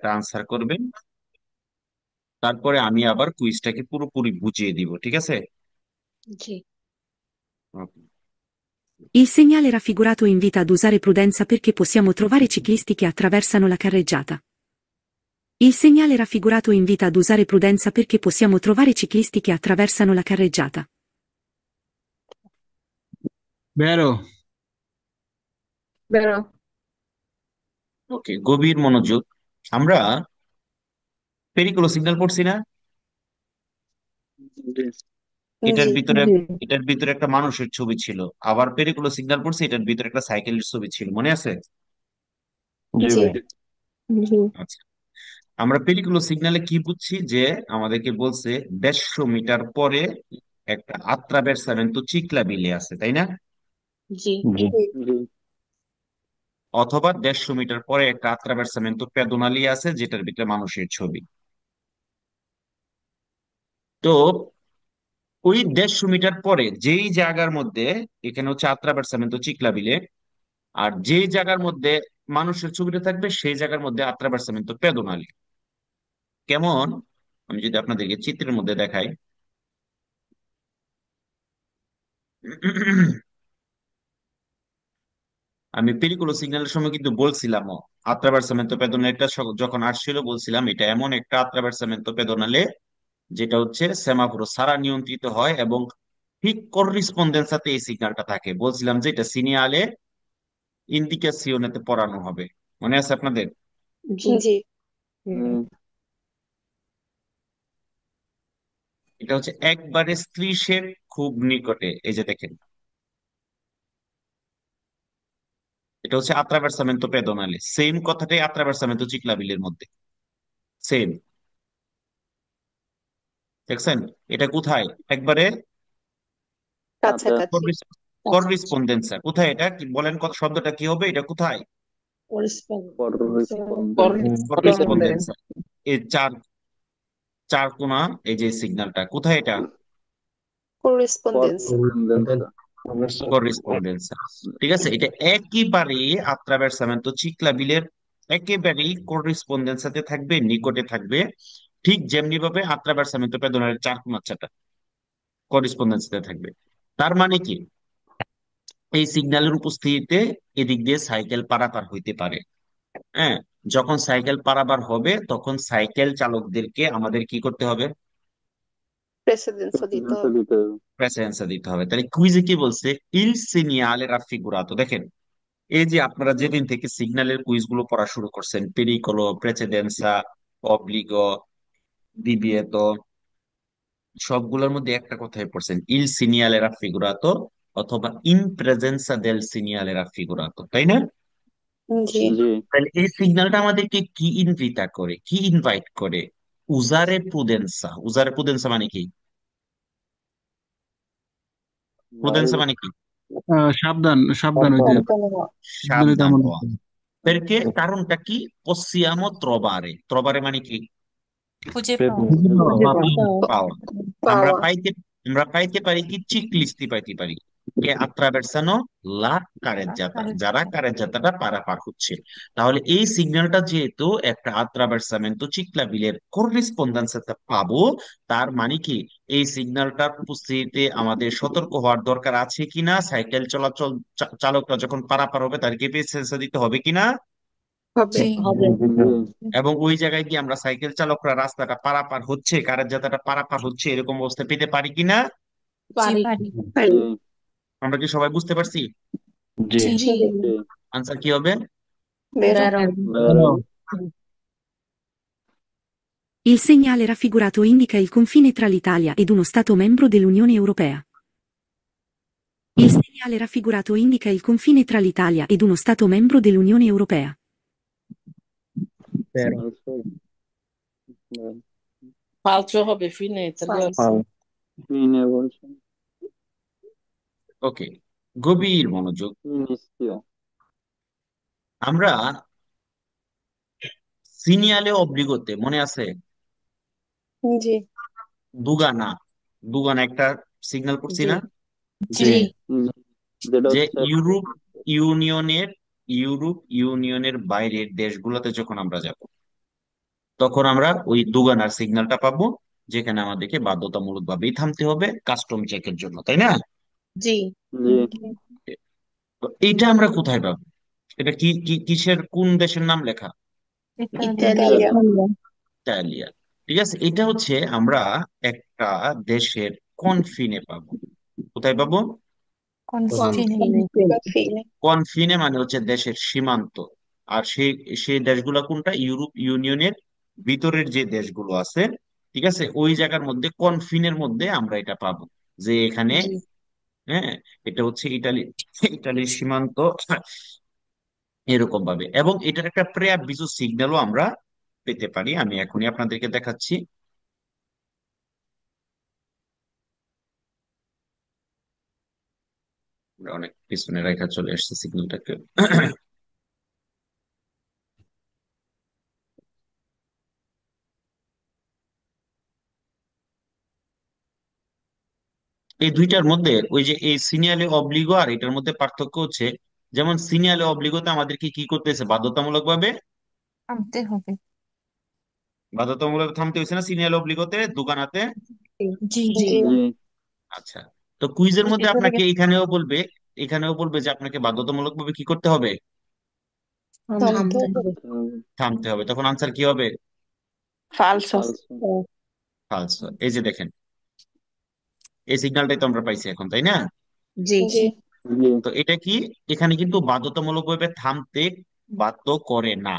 একটা আনসার করবেন। তারপরে আমি আবার কুইজটাকে পুরোপুরি বুঝিয়ে দিব, ঠিক আছে? জি। Okay. Il segnale raffigurato invita ad usare prudenza perché possiamo trovare ciclisti che attraversano la carreggiata. Il segnale raffigurato invita ad usare prudenza perché possiamo trovare ciclisti che attraversano la carreggiata. Vero? Vero? ওকে, গভীর মনোযোগ। আমরা পেরিকুলো signal পড়ছি না? এটার জি। ভিতরে এটার ভিতরে একটা মানুষের ছবি ছিল। আবার পেরিকুলো সিগন্যাল পড়ছি, এটার ভিতরে একটা সাইকেলের ছবি ছিল, মনে আছে? জি জি। ভাই। জি। আচ্ছা, আমরা পেরিকুলো সিগন্যালে কি বুঝছি যে আমাদেরকে বলছে 150 মিটার পরে একটা আত্রাবেরসামেন্তো চিকলা বিলে আছে, তাই না? জি। জি। অথবা 150 মিটার পরে একটা আত্রাবেরসামেন্তো পেদোনালি আছে যেটার ভিতরে মানুষের ছবি। তো ওই 150 মিটার পরে যেই জায়গার মধ্যে, এখানে হচ্ছে আত্রাবেরসামেন্তো চিকলা বিলে, আর যেই জায়গার মধ্যে মানুষের ছবিটা থাকবে সেই জায়গার মধ্যে আত্রাবেরসামেন্তো পেদোনালি। কেমন? আমি যদি আপনাদেরকে চিত্রের মধ্যে দেখাই। আমি পেরিকুলো সিগন্যালের সময় কিন্তু বলছিলাম আত্রাভার্সামেন্তো পেদোনালেটা যখন আসছিল বলছিলাম এটা এমন একটা আত্রাভার্সামেন্তো পেদোনালে যেটা হচ্ছে সেমাফোরো ছাড়া নিয়ন্ত্রিত হয়, এবং ঠিক করেসপন্ডেন্সাতে এই সিগন্যালটা থাকে। বলছিলাম যে এটা সিনিয়ালে ইন্ডিকেসিওনেতে পড়ানো হবে, মনে আছে আপনাদের? জি। জি। হুম। এটা হচ্ছে একবারে স্ত্রীশের খুব নিকটে, এই যে দেখেন, এটা হচ্ছে আত্রাভার্সামেন্তো পেদোনালে। সেম কথাটাই আত্রাভার্সামেন্তো চিকলাবিলের মধ্যে সেম। দেখছেন? এটা কোথায়? একবারে কাছাকাছি। কাছাকাছি। করেসপন্ডেন্সা কোথায়? এটা কি বলেন, কত শব্দটা কি হবে? এটা কোথায়? করেসপন্ডেন্স। করেসপন্ডেন্সা। এই চার চার কোণা, এই যে সিগন্যালটা কোথায় এটা? করেসপন্ডেন্স। করেসপন্ডেন্সা। ঠিক আছে, এটা একেবারে আত্রাভার্সামেন্তো চিকলাবিলের একেবারেই করেসপন্ডেন্সাতে থাকবে, নিকটে থাকবে। ঠিক যেমনি ভাবে আত্রাভার্সামেন্তো পেদোনালের চার কোণাচ্ছাটা করেসপন্ডেন্সিতে থাকবে। তার মানে কি, এই সিগন্যালের উপস্থিতিতে এদিক দিয়ে সাইকেল পারাপার হইতে পারে। হ্যাঁ, যখন সাইকেল পারাপার হবে তখন সাইকেল চালকদেরকে আমাদের কি করতে হবে? প্রেসিডেন্স দিতে হবে। প্রেসেন্সা দিতে হবে। তাহলে কুইজে কি বলছে? ইল সিনিয়ালে রাফিগুরাতো। দেখেন, এই যে আপনারা যেদিন থেকে সিগন্যালের কুইজ গুলো পড়া শুরু করছেন, পেরিকলো, প্রেসিডেন্সা, অব্লিগো, ডিভিয়েতো, সবগুলোর মধ্যে একটা কথাই পড়ছেন, ইল সিনিয়ালে রাফিগুরাতো অথবা ইন প্রেজেন্সা দেল সিনিয়ালে রাফিগুরাতো, তাই না? জি। তাহলে এই সিগন্যালটা আমাদেরকে কি ইনভিটা করে, কি ইনভাইট করে? উজারে প্রুদেন্সা। উজারে প্রুদেন্সা মানে কি? প্রুদেন্সা মানে কি? সাবধান সাবধান হইতে হবে। সাবধানে সাবধান তেমন হওয়া। এরকে কারণটা কি? পসিয়ামো ত্রবারে। ত্রবারে মানে কি? খুঁজে পাওয়া। খুঁজে বাবা। পাওয়া। আমরা পাওয়া। পাইতে আমরা পাইতে পারি কি? চিকলিস্তি পাইতে পারি কে আত্রাবেরসানো লা কারেজ্জাতা, যারা কারেজ্জাতাটা পারাপার হচ্ছে। তাহলে এই সিগন্যালটা যেহেতু একটা আত্রাবেরসামেন্তো চিকলাবিলের করেসপন্ডেন্সে পাবো, তার মানে কি এই সিগন্যালটার উপস্থিতিতে আমাদের সতর্ক হওয়ার দরকার আছে কিনা, সাইকেল চলাচল চালকরা যখন পারাপার হবে তাদেরকে সেন্সার দিতে হবে কিনা, হবে। জি। হবে। এবং ওই জায়গায় গিয়ে আমরা সাইকেল চালকরা রাস্তাটা পারাপার হচ্ছে, কারের যাত্রাটা পারাপার হচ্ছে এরকম অবস্থা পেতে পারি কিনা। জি পারি। পারি। পারি। আমরা কি সবাই বুঝতে পারছি? জি। জি। জি। আনসার কি হবে? বেরো। Hello. Il segnale raffigurato indica il confine tra l'Italia ed uno Stato membro dell'Unione Europea. Il segnale raffigurato indica il confine tra l'Italia ed uno Stato membro dell'Unione Europea. Vero. Falso হবে ফিনে Italian. ওকে, গভীর মনোযোগ। আমরা সিনিয়ালে অব্লিগোতে মনে আছে? জি। দুগানা, দুগানা একটা signal করছি জি। না? জি। জি। যে ইউরোপ ইউনিয়নের বাইরের দেশগুলোতে যখন আমরা যাব, তখন আমরা ওই দুগানার সিগন্যালটা পাবো, যেখানে আমাদেরকে বাধ্যতামূলক ভাবেই থামতে হবে কাস্টম চেকের জন্য, তাই না? জি। জি। তো এটা আমরা কোথায় পাবো? এটা কি কিসের কোন দেশের নাম লেখা? ইতালিয়া। ইতালিয়া। ইতালিয়া। ঠিক আছে, এটা হচ্ছে আমরা একটা দেশের কনফিনে পাবো। কোথায় পাবো? কনফিনে। কনফিনে। কনফিনে মানে হচ্ছে দেশের সীমান্ত। আর সেই সেই দেশগুলো কোনটা? ইউরোপ ইউনিয়নের ভিতরের যে দেশগুলো আছে, ঠিক আছে, ওই জায়গার মধ্যে কনফিনের মধ্যে আমরা এটা পাবো, যে এখানে, জি। হ্যাঁ, এটা হচ্ছে ইটালি, ইটালির সীমান্ত, এরকম ভাবে। এবং এটার একটা প্রেয়ার বিজু সিগন্যালও আমরা পেতে পারি, আমি এখনই আপনাদেরকে দেখাচ্ছি। আমরা অনেক পিছনে রেখা চলে আসছে সিগন্যালটাকে। এই দুইটার মধ্যে ওই যে এই সিনিয়ালে অব্লিগো আর এটার মধ্যে পার্থক্য হচ্ছে, যেমন সিনিয়ালে অব্লিগোতে আমাদেরকে কি করতেছে বাধ্যতামূলক ভাবে, আনতে হবে। বাধ্যতামূলক থামতে হয়েছে না সিনিয়ালে অব্লিগোতে দুগানাতে? জি। জি। জি। আচ্ছা, তো কুইজের মধ্যে এটা আপনাকে থেকে এখানেও বলবে যে আপনাকে বাধ্যতামূলক ভাবে কি করতে হবে, থামতে হবে। থামতে হবে। তখন আনসার কি হবে? Falso. ফালস। এই যে দেখেন, এই সিগন্যালটাই তো আমরা পাইছি এখন, তাই না? জি। জি। জি। তো এটা কি, এখানে কিন্তু বাধ্যতামূলক ভাবে থামতে বাধ্য করে না।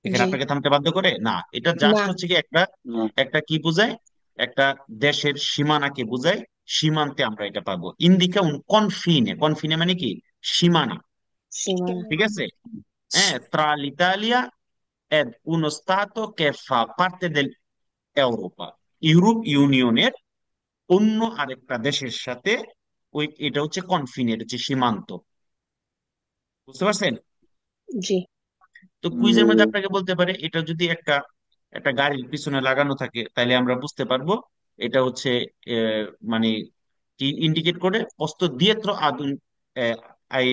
এখানে জি। আপনাকে থামতে বাধ্য করে না, এটা জাস্ট না। হচ্ছে কি একটা, না। একটা কি বোঝায়, একটা দেশের সীমানাকে বোঝায়। সীমান্তে আমরা এটা পাবো, ইন্দিকা উন কনফিনে, কনফিনে মানে কি, সীমানা। সীমানা। ঠিক আছে, হ্যাঁ, tra l'Italia ed uno stato che fa parte dell'Europa, Europe ইউনিয়নের অন্য আরেকটা দেশের সাথে, ওই এটা হচ্ছে কনফিনের, হচ্ছে সীমান্ত। বুঝতে পারছেন? জি। তো জি। কুইজের মধ্যে আপনাকে বলতে পারে এটা যদি একটা একটা গাড়ির পিছনে লাগানো থাকে, তাহলে আমরা বুঝতে পারবো এটা হচ্ছে মানে কি ইন্ডিকেট করে posto dietro ad un ai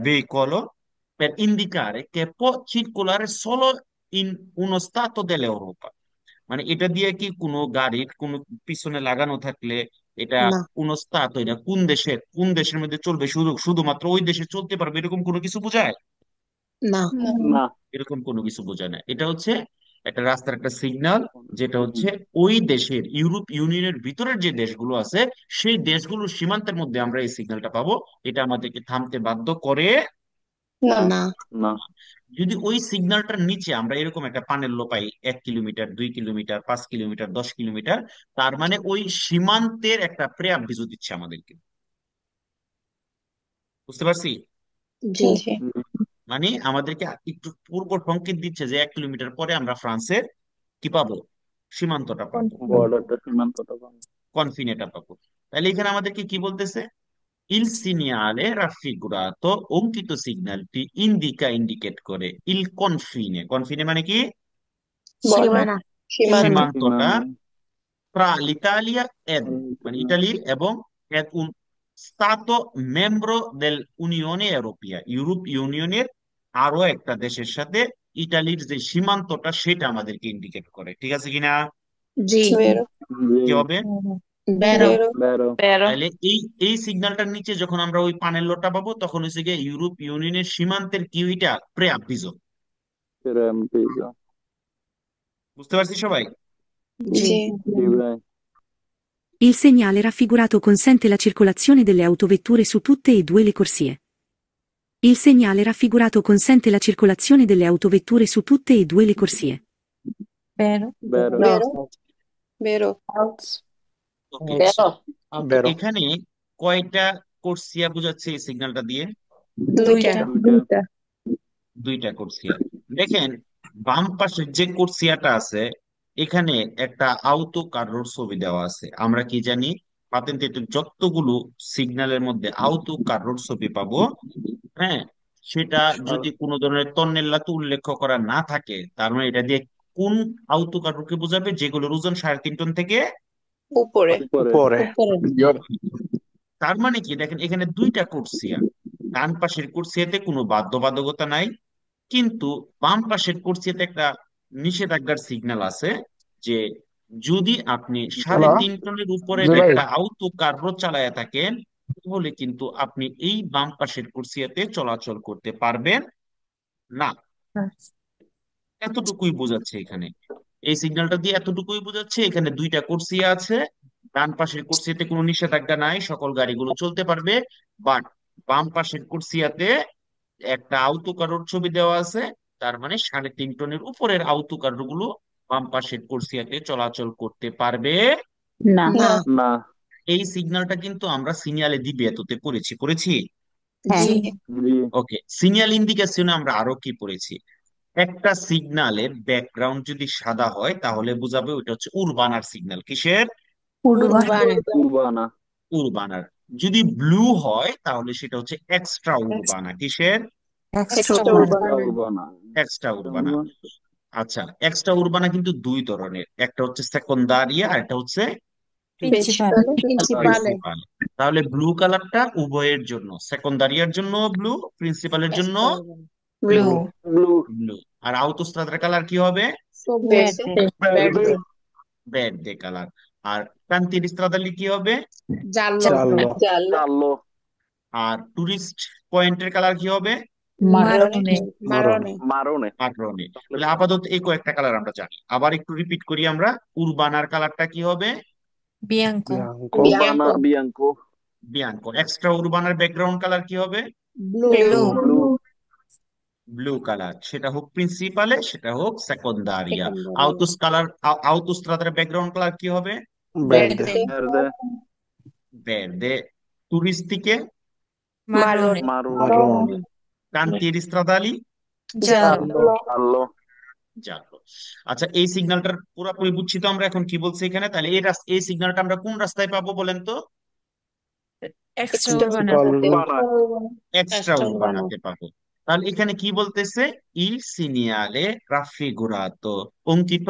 veicolo per indicare che può circolare solo in uno stato dell'Europa। মানে এটা দিয়ে কি কোনো গাড়ির কোনো পিছনে লাগানো থাকলে এটা না। কোনো স্তাতো, এটা কোন দেশের মধ্যে চলবে, শুধুমাত্র ওই দেশে চলতে পারবে, এরকম কোনো কিছু বোঝায়? না। না। এরকম কোনো কিছু বোঝায় না। এটা হচ্ছে একটা রাস্তার একটা সিগন্যাল, যেটা হচ্ছে ওই দেশের ইউরোপ ইউনিয়নের ভিতরের যে দেশগুলো আছে, সেই দেশগুলোর সীমান্তের মধ্যে আমরা এই সিগন্যালটা পাবো। এটা আমাদেরকে থামতে বাধ্য করে না। না। না। যদি ওই সিগন্যালটার নিচে আমরা এরকম একটা পানেল পাই, 1 কিলোমিটার, 2 কিলোমিটার, 5 কিলোমিটার, 10 কিলোমিটার, তার মানে ওই সীমান্তের একটা প্রে আবৃত্তি দিচ্ছে আমাদেরকে। বুঝতে পারছি? জি। জি। মানে আমাদেরকে একটু পূর্ব সংকেত দিচ্ছে যে 1 কিলোমিটার পরে আমরা ফ্রান্সের কি পাবো, সীমান্তটা পাবো, বর্ডারটা, সীমান্তটা পাবো। কনফিনেটা পাবো। তাহলে এখানে আমাদেরকে কি বলতেছে? Il segnale raffigurato, অঙ্কিত সিগন্যালটি ইন্ডিকা ইন্ডিকেট করে il confine, কনফিনে মানে কি, বর্ডার। সীমানা। সীমান্ত। সীমান্তটা, সীমানা। tra l'Italia ed, মানে ইটালি এবং ed un stato membro dell'Unione Europea, Europe ইউনিয়নের আরো একটা দেশের সাথে ইটালির যে সীমান্তটা সেটা আমাদেরকে ইন্ডিকেট করে। ঠিক আছে কিনা? জি। বেরো। কি জি। হবে? বেরো। বেরো। বেরো। Pero. তাহলে এই এই সিগন্যালটার নিচে যখন আমরা ওই পানেলোটা পাবো, তখন হচ্ছে গিয়ে ইউরোপ ইউনিয়নের সীমান্তের কি, ওইটা প্রে আপিজো। Pero empiezo. বুঝতে পারছি সবাই? জি। জি। জি ভাই। Il segnale raffigurato consente la circolazione delle autovetture su tutte e due le corsie. Il segnale raffigurato consente la circolazione delle autovetture su tutte e due le corsie. বেরো। বেরো। বেরো। বেরো। ওকে, Pero. তো Okay. এখানে কয়টা কোর্সিয়া বোঝাচ্ছে এই সিগন্যালটা দিয়ে? দুইটা। দুইটা। দুইটা। দুইটা কোর্সিয়া। দেখেন, বাম পাশের যে কোর্সিয়াটা আছে, এখানে একটা আউতো কার্রোর ছবি দেওয়া আছে। আমরা কি জানি, পাতেন্তে যতগুলো সিগন্যালের মধ্যে আউতো কার্রোর ছবি পাবো, হ্যাঁ, সেটা যদি কোনো ধরনের তন্নেল্লাতে উল্লেখ করা না থাকে, তার মানে এটা দিয়ে কোন আউতো কার্রোকে বোঝাবে, যেগুলোর ওজন 3.5 টন থেকে উপরে। উপরে। উপরে। তার মানে কি, দেখেন এখানে দুইটা কোর্সিয়া। ডান পাশের কোর্সিয়াতে কোনো বাধ্যবাধকতা নাই, কিন্তু বাম পাশের কোর্সিয়াতে একটা নিষেধাজ্ঞার সিগন্যাল আছে যে যদি আপনি সাড়ে হ্যালো, তিন টনের উপরের জি ভাই। একটা আউটো কার্গো চালায়া থাকেন, তাহলে কিন্তু আপনি এই বাম পাশের কুর্সিয়াতে চলাচল করতে পারবেন না। এতটুকুই বোঝাচ্ছে এখানে। এই সিগন্যালটা দিয়ে এতটুকুই বোঝাচ্ছে এখানে দুইটা কুর্সি আছে। ডান পাশের কুর্সিতে কোনো নিষেধাজ্ঞা নাই, সকল গাড়িগুলো চলতে পারবে। বাট বাম পাশের কুর্সিয়াতে একটা আওতুকারোর ছবি দেওয়া আছে। তার মানে 3.5 টনের উপরের আওতুকার গুলো বাম পাশের কুর্সিয়াতে চলাচল করতে পারবে না। না। না। এই সিগন্যালটা কিন্তু আমরা সিনিয়ালে দিবে এততে পড়েছি। হ্যাঁ। জি। জি। ওকে, সিনিয়াল ইন্ডিকেশনে আমরা আরো কি পড়েছি? একটা সিগন্যালের ব্যাকগ্রাউন্ড যদি সাদা হয় তাহলে বোঝাবে ওইটা হচ্ছে উরবানার সিগন্যাল। কিসের? উর্বানা কুরবানা। উরবানার। যদি ব্লু হয় তাহলে সেটা হচ্ছে এক্সট্রা উরবানা। কিসের? এক্সট্রা এক্সট্রা উর্বানা। উরবানা। এক্সট্রা উরবানা। আচ্ছা, এক্সট্রা উরবানা কিন্তু দুই ধরনের, একটা হচ্ছে সেকন্দারিয়া আর একটা হচ্ছে প্রিন্সিপাল প্রিন্সিপালে। প্রিন্সিপাল। তাহলে ব্লু কালারটা উভয়ের জন্য, সেকন্দারিয়ার জন্য ব্লু, প্রিন্সিপালের জন্য এক্সট্রা উর্বানা। Blue blue. ব্লু। আর আউতোস্ট্রাদার কালার কি হবে? সবুজ। ভের্দে। ভের্দে। ভের্দে কালার। আর কান্তির স্ট্রাদালি কি হবে? জালো। জালো জালো। কালো। আর টুরিস্ট পয়েন্টের কালার কি হবে? মারনে মারনে। মারনে। আগ্রহণী। তাহলে আপাতত এই কয়েকটা কালার আমরা জানি, আবার একটু রিপিট করি আমরা। উরবানার কালারটা কি হবে? বিয়াঙ্কো কুরবানা বিয়াঙ্কো। বিয়াঙ্কো। বিয়াঙ্কো। এক্সট্রা উরবানার ব্যাকগ্রাউন্ড কালার কি হবে? Blue. Blue blue. Blue colour. সেটা হোক প্রিন্সিপালে, সেটা হোক সেকন্দারিয়া। সেকেন্ডারি। আউতোস্ট্রাদার ব্যাকগ্রাউন্ড কালার কি হবে? ভের্দে ভের্দে। ভের্দে। টুরিস্টিকে মারনে মারুন। কান্তির স্ট্রাদালি জালো আলো। জানো। আচ্ছা, এই সিগন্যালটার পুরোপুরি বুঝছি তো আমরা এখন কি বলছি এখানে। তাহলে এই সিগন্যালটা আমরা কোন রাস্তায় পাবো বলেন তো? এক্সট্রা এক্সট্রা উর্বানা উরবানা। এক্সট্রা এক্সট্রা উর্বানা। উরবানাতে পাবো। তাহলে এখানে কি বলতেছে? ই সিনিয়ালে রাফিগুরাতো অঙ্কিত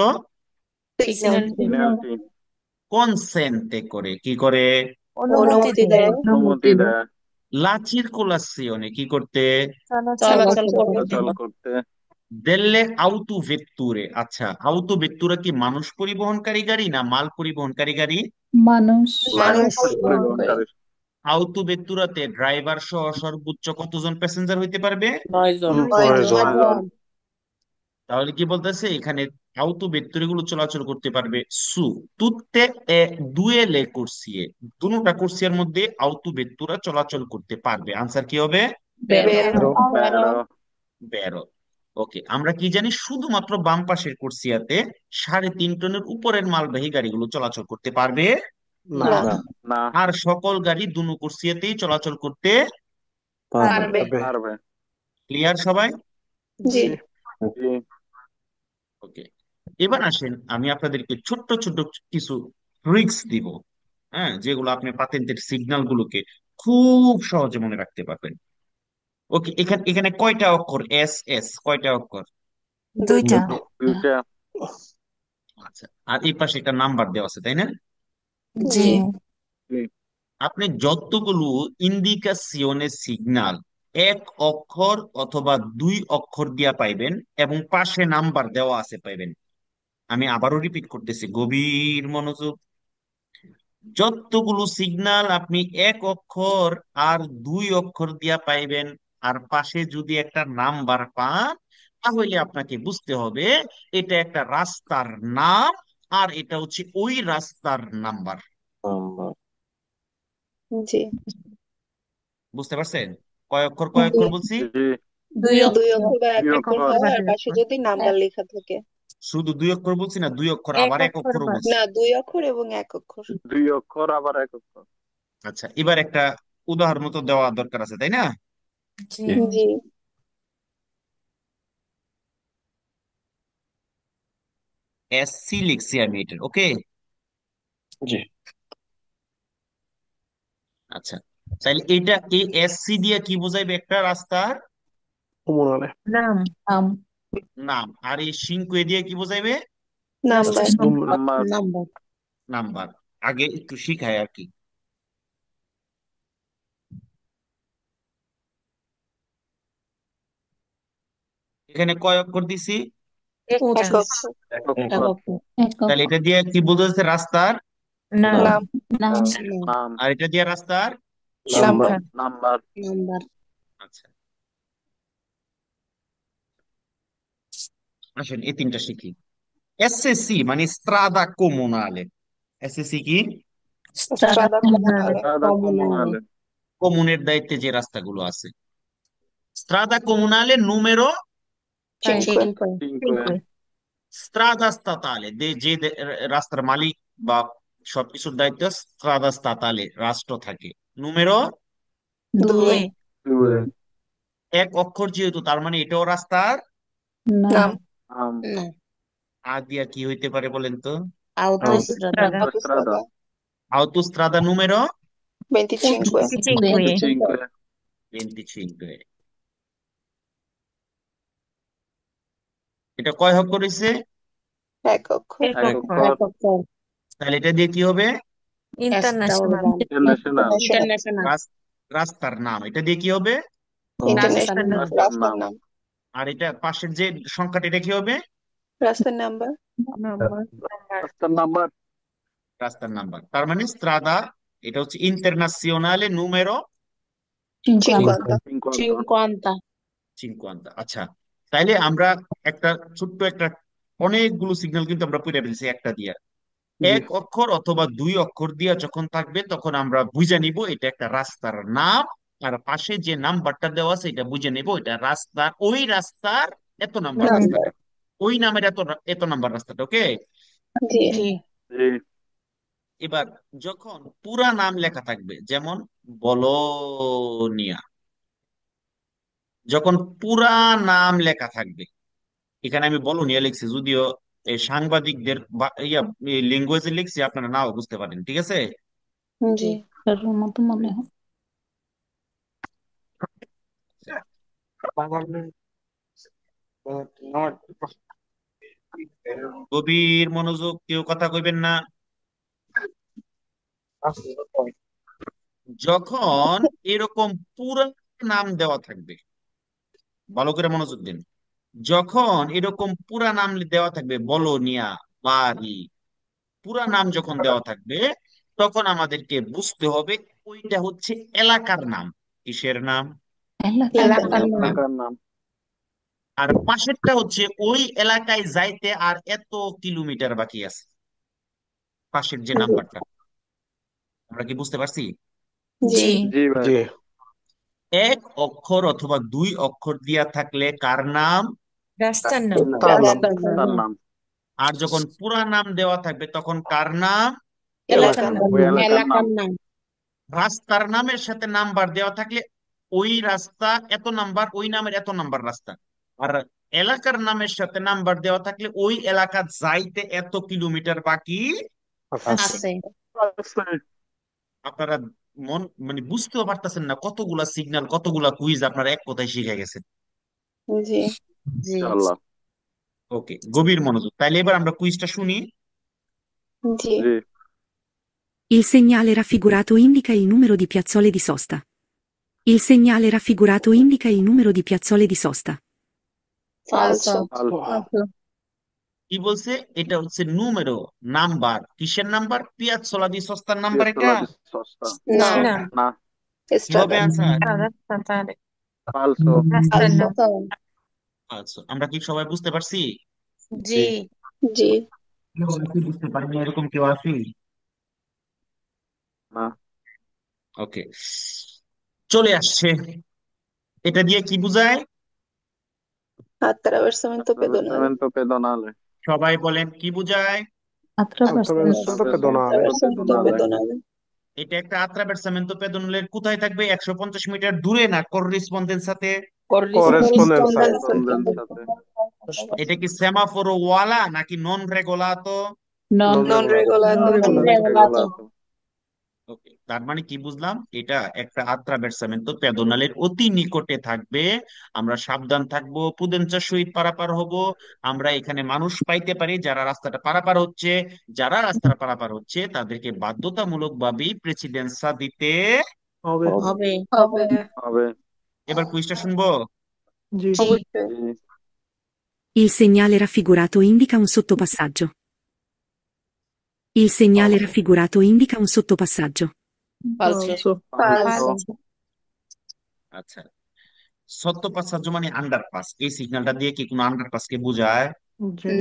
সিগন্যাল। পেনাল্টি। কনসেন্টে করে কি করে? অনুমতি অনুমতি দেয় দেয় অনুমতি দেয়। লা চিরকুলাসিওনে কি করতে? চলাচল করতে। চলাচল করতে। দেল্লে আউতু ভেত্তুরে। আচ্ছা, আউতু ভেত্তুরা কি মানুষ পরিবহনকারী গাড়ি না মাল পরিবহনকারী গাড়ি? মানুষ মানুষ পরিবহনকারী। পরিবহনকারী। আউতু ভেত্তুরাতে ড্রাইভার সহ সর্বোচ্চ কতজন প্যাসেঞ্জার হইতে পারবে? 9 জন। 9 জন। তাহলে কি বলতেছে এখানে? আউতো ভেত্তুরে গুলো চলাচল করতে পারবে সু তুত্তে এ দুয়েলে কুর্সিয়ে। দুটা কুর্সিয়ার মধ্যে আউতো ভেত্তুরা চলাচল করতে পারবে। আনসার কি হবে? বেরো। বেরো। বেরো। ওকে, আমরা কি জানি? শুধুমাত্র বাম পাশের কুর্সিয়াতে 3.5 টনের উপরের মালবাহী গাড়িগুলো চলাচল করতে পারবে না। না। আর সকল গাড়ি দুনো কুর্সিয়াতেই চলাচল করতে পারবে। পারবে। ক্লিয়ার সবাই? জি। জি। ওকে, এবার আসেন আমি আপনাদেরকে ছোট্ট ছোট্ট কিছু ট্রিক্স দিব, হ্যাঁ, যেগুলো আপনি পাতেন্টের সিগন্যাল গুলোকে খুব সহজে মনে রাখতে পারবেন। ওকে, এখানে এখানে কয়টা অক্ষর? এস এস কয়টা অক্ষর? দুইটা দুইটা। আচ্ছা, আর এই পাশে একটা নাম্বার দেওয়া আছে, তাই না? জি জি। জি। আপনি যতগুলো ইন্ডিকেশনের সিগন্যাল এক অক্ষর অথবা দুই অক্ষর দিয়া পাইবেন এবং পাশে নাম্বার দেওয়া আছে পাইবেন, আমি আবারও রিপিট করতেছি, গভীর মনোযোগ। যতগুলো সিগন্যাল আপনি এক অক্ষর আর দুই অক্ষর দিয়া পাইবেন আর পাশে যদি একটা নাম্বার পান, তাহলে আপনাকে বুঝতে হবে এটা একটা রাস্তার নাম আর এটা হচ্ছে ওই রাস্তার নাম্বার। জি। বুঝতে পারছেন? কয় অক্ষর বলছি? জি। দুই দুই অক্ষর অক্ষর বা এক দুই অক্ষর অক্ষর। হয়, আর পাশে যদি নাম্বার লেখা থাকে। শুধু দুই অক্ষর বলছি না, দুই অক্ষর এক আবার এক অক্ষর অক্ষরও বাদ বলছি। না, 2 অক্ষর এবং 1 অক্ষর। দুই অক্ষর আবার এক অক্ষর। আচ্ছা, এবার একটা উদাহরণ তো দেওয়া দরকার আছে, তাই না? জি জি। এসসি লিখছি আমি এটার, ওকে। জি। আচ্ছা, তাহলে এটা এই এসসি দিয়ে কি বোঝাইবে? একটা রাস্তার নাম নাম নাম। আর এই সিংকুয়ে দিয়ে কি বোঝাইবে? নাম্বার। রাষ্ট্র নাম্বার। নাম্বার। নাম্বার। আগে একটু শিখাই আর কি। এখানে কয় অক্ষর দিছি? একটা এক অক্ষর একক তাহলে এটা দিয়ে কি বোঝাচ্ছে? রাস্তার নাম নাম নাম নাম আর এটা দিয়ে রাস্তার নাম্বার নাম্বার আচ্ছা, আসেন এই তিনটা শিখি। এসএসসি মানে স্ট্রাদা কোমুনালে। এসএসসি কি? স্ট্রাদা কোমুনালে রাধা কমনালে কমুনের দায়িত্বে যে রাস্তাগুলো আছে। স্ট্রাদা কোমুনালে নুমেরো cinque cinque স্ট্রাদা স্তাতালে, রাস্তার মালিক বা সবকিছুর দায়িত্ব স্ট্রাদা স্তাতালে, রাষ্ট্র থাকে। নুমেরো due due এক অক্ষর যেহেতু, তার মানে এটাও রাস্তার। নাম নাম আ দিয়া কি হইতে পারে বলেন তো? autostrada autostrada আউটোস্ট্রাদা নুমেরো 25 25 25। এটা কয় অক্ষর হইছে? এক অক্ষর একক তাহলে এটা দিয়ে কি হবে? international international রাস্তার নাম। এটা দিয়ে কি হবে? ইন্টারন্যাশনাল রাস্তার রাস্তার নাম নাম আর এটা পাশের যে সংখ্যাটা, এটা কি হবে? রাস্তার নাম্বার রাস্তার নাম্বার রাস্তার নাম্বার। তার মানে স্ট্রাদা, এটা হচ্ছে ইন্টারন্যাশনালে নুমেরো 50 50 50। আচ্ছা, তাইলে আমরা একটা ছোট্ট একটা, অনেকগুলো সিগন্যাল কিন্তু আমরা পড়ে ফেলছি একটা দিয়া। এক অক্ষর অথবা দুই অক্ষর দিয়া যখন থাকবে তখন আমরা বুঝে নিব এটা একটা রাস্তার নাম। আর পাশে যে নাম্বারটা দেওয়া আছে এটা বুঝে নিব এটা রাস্তার, ওই রাস্তার এত নাম্বার নাম্বার রাস্তাটা, ওই নামের এত এত নাম্বার রাস্তাটা। ওকে। জি জি এবার যখন পুরা নাম লেখা থাকবে, যেমন বলোনিয়া, যখন পুরা নাম লেখা থাকবে, এখানে আমি বলোনিয়া লিখছি, যদিও এই সাংবাদিকদের ল্যাঙ্গুয়েজে লিখছি, আপনারা নাও বুঝতে পারেন, ঠিক আছে। জি মতো মনে হয় গভীর মনোযোগ, কেউ কথা কইবেন না। যখন এরকম পুরা নাম দেওয়া থাকবে, ভালো করে মনোযোগ দিন, যখন এরকম পুরা নাম দেওয়া থাকবে, বলোনিয়া, বাড়ি, পুরা নাম যখন দেওয়া থাকবে, তখন আমাদেরকে বুঝতে হবে ওইটা হচ্ছে এলাকার নাম। কিসের নাম? এলাকার নাম এলাকার নাম আর পাশেরটা হচ্ছে ওই এলাকায় যাইতে আর এত কিলোমিটার বাকি আছে, পাশের যে নাম্বারটা। আমরা কি বুঝতে পারছি? জি জি ভাই এক অক্ষর অথবা দুই অক্ষর দিয়া থাকলে কার নাম? রাস্তার নাম রাস্তার নাম তার নাম আর যখন পুরা নাম দেওয়া থাকবে তখন কার নাম? এলাকার নাম ওই এলাকার নাম রাস্তার নামের সাথে নাম্বার দেওয়া থাকলে ওই রাস্তা এত নাম্বার, ওই নামের এত নাম্বার রাস্তা। আর এলাকার নামের সাথে নাম্বার দেওয়া থাকলে ওই এলাকা যাইতে এত কিলোমিটার বাকি আছে। আছে। আপনারা মানে বুঝতেও পারতেছেন না কতগুলা সিগন্যাল, কতগুলা কুইজ আপনারা এক কথায় শিখে গেছেন। জি ইনশাআল্লাহ ওকে, গভীর মনোযোগ। তাইলে এবার আমরা কুইজটা শুনি। জি জি Il segnale raffigurato indica il numero di piazzole di sosta. Il segnale raffigurato indica il numero di piazzole di sosta. falso alpha কি বলছে? এটা হচ্ছে নুমেরো, নাম্বার। কিসের নাম্বার? পিয়াজসোলা দি সস্তার নাম্বার এটা। পিয়াসোলা di sosta না না না কি হবে আনসার? রাস্তার falso রাস্তার নাম আচ্ছা, আমরা কি সবাই বুঝতে পারছি? জি জি কেউ কি বুঝতে পারিনি এরকম কেউ আছি? না ওকে, চলে আসছে। এটা দিয়ে কি বুঝায়? attraversamento pedonale attraversamento pedonale সবাই বলেন, কি বুঝায়? attraversamento attraversamento pedonale pedonale এটা একটা আত্রাভার্সামেন্তো পেদোনেলের কোথায় থাকবে? 150 মিটার দূরে না করেসপন্ডেন্স সাথে? corrispondenza corrispondenza এটা কি সেমাফোরো ওয়ালা নাকি নন রেগোলাতো? non regolato regolato ওকে, তার মানে কি বুঝলাম? এটা একটা আত্রাভার্সামেন্তো পেদোনালের অতি নিকটে থাকবে। আমরা সাবধান থাকবো, প্রুডেন্সের সহিত পারাপার হব। আমরা এখানে মানুষ পাইতে পারি যারা রাস্তাটা পারাপার হচ্ছে, যারা রাস্তাটা পারাপার হচ্ছে তাদেরকে বাধ্যতামূলক ভাবেই প্রেসিডেন্সা দিতে হবে হবে হবে এবার কুইজটা শুনবো। অবশ্যই জি Il segnale raffigurato indica un sottopassaggio. Il segnale raffigurato indica un sottopassaggio. Falso. Falso. আচ্ছা, সত্য পাসার্য মানে আন্ডারপাস। এই সিগন্যালটা দিয়ে কি কোনো আন্ডারপাসকে বোঝায়?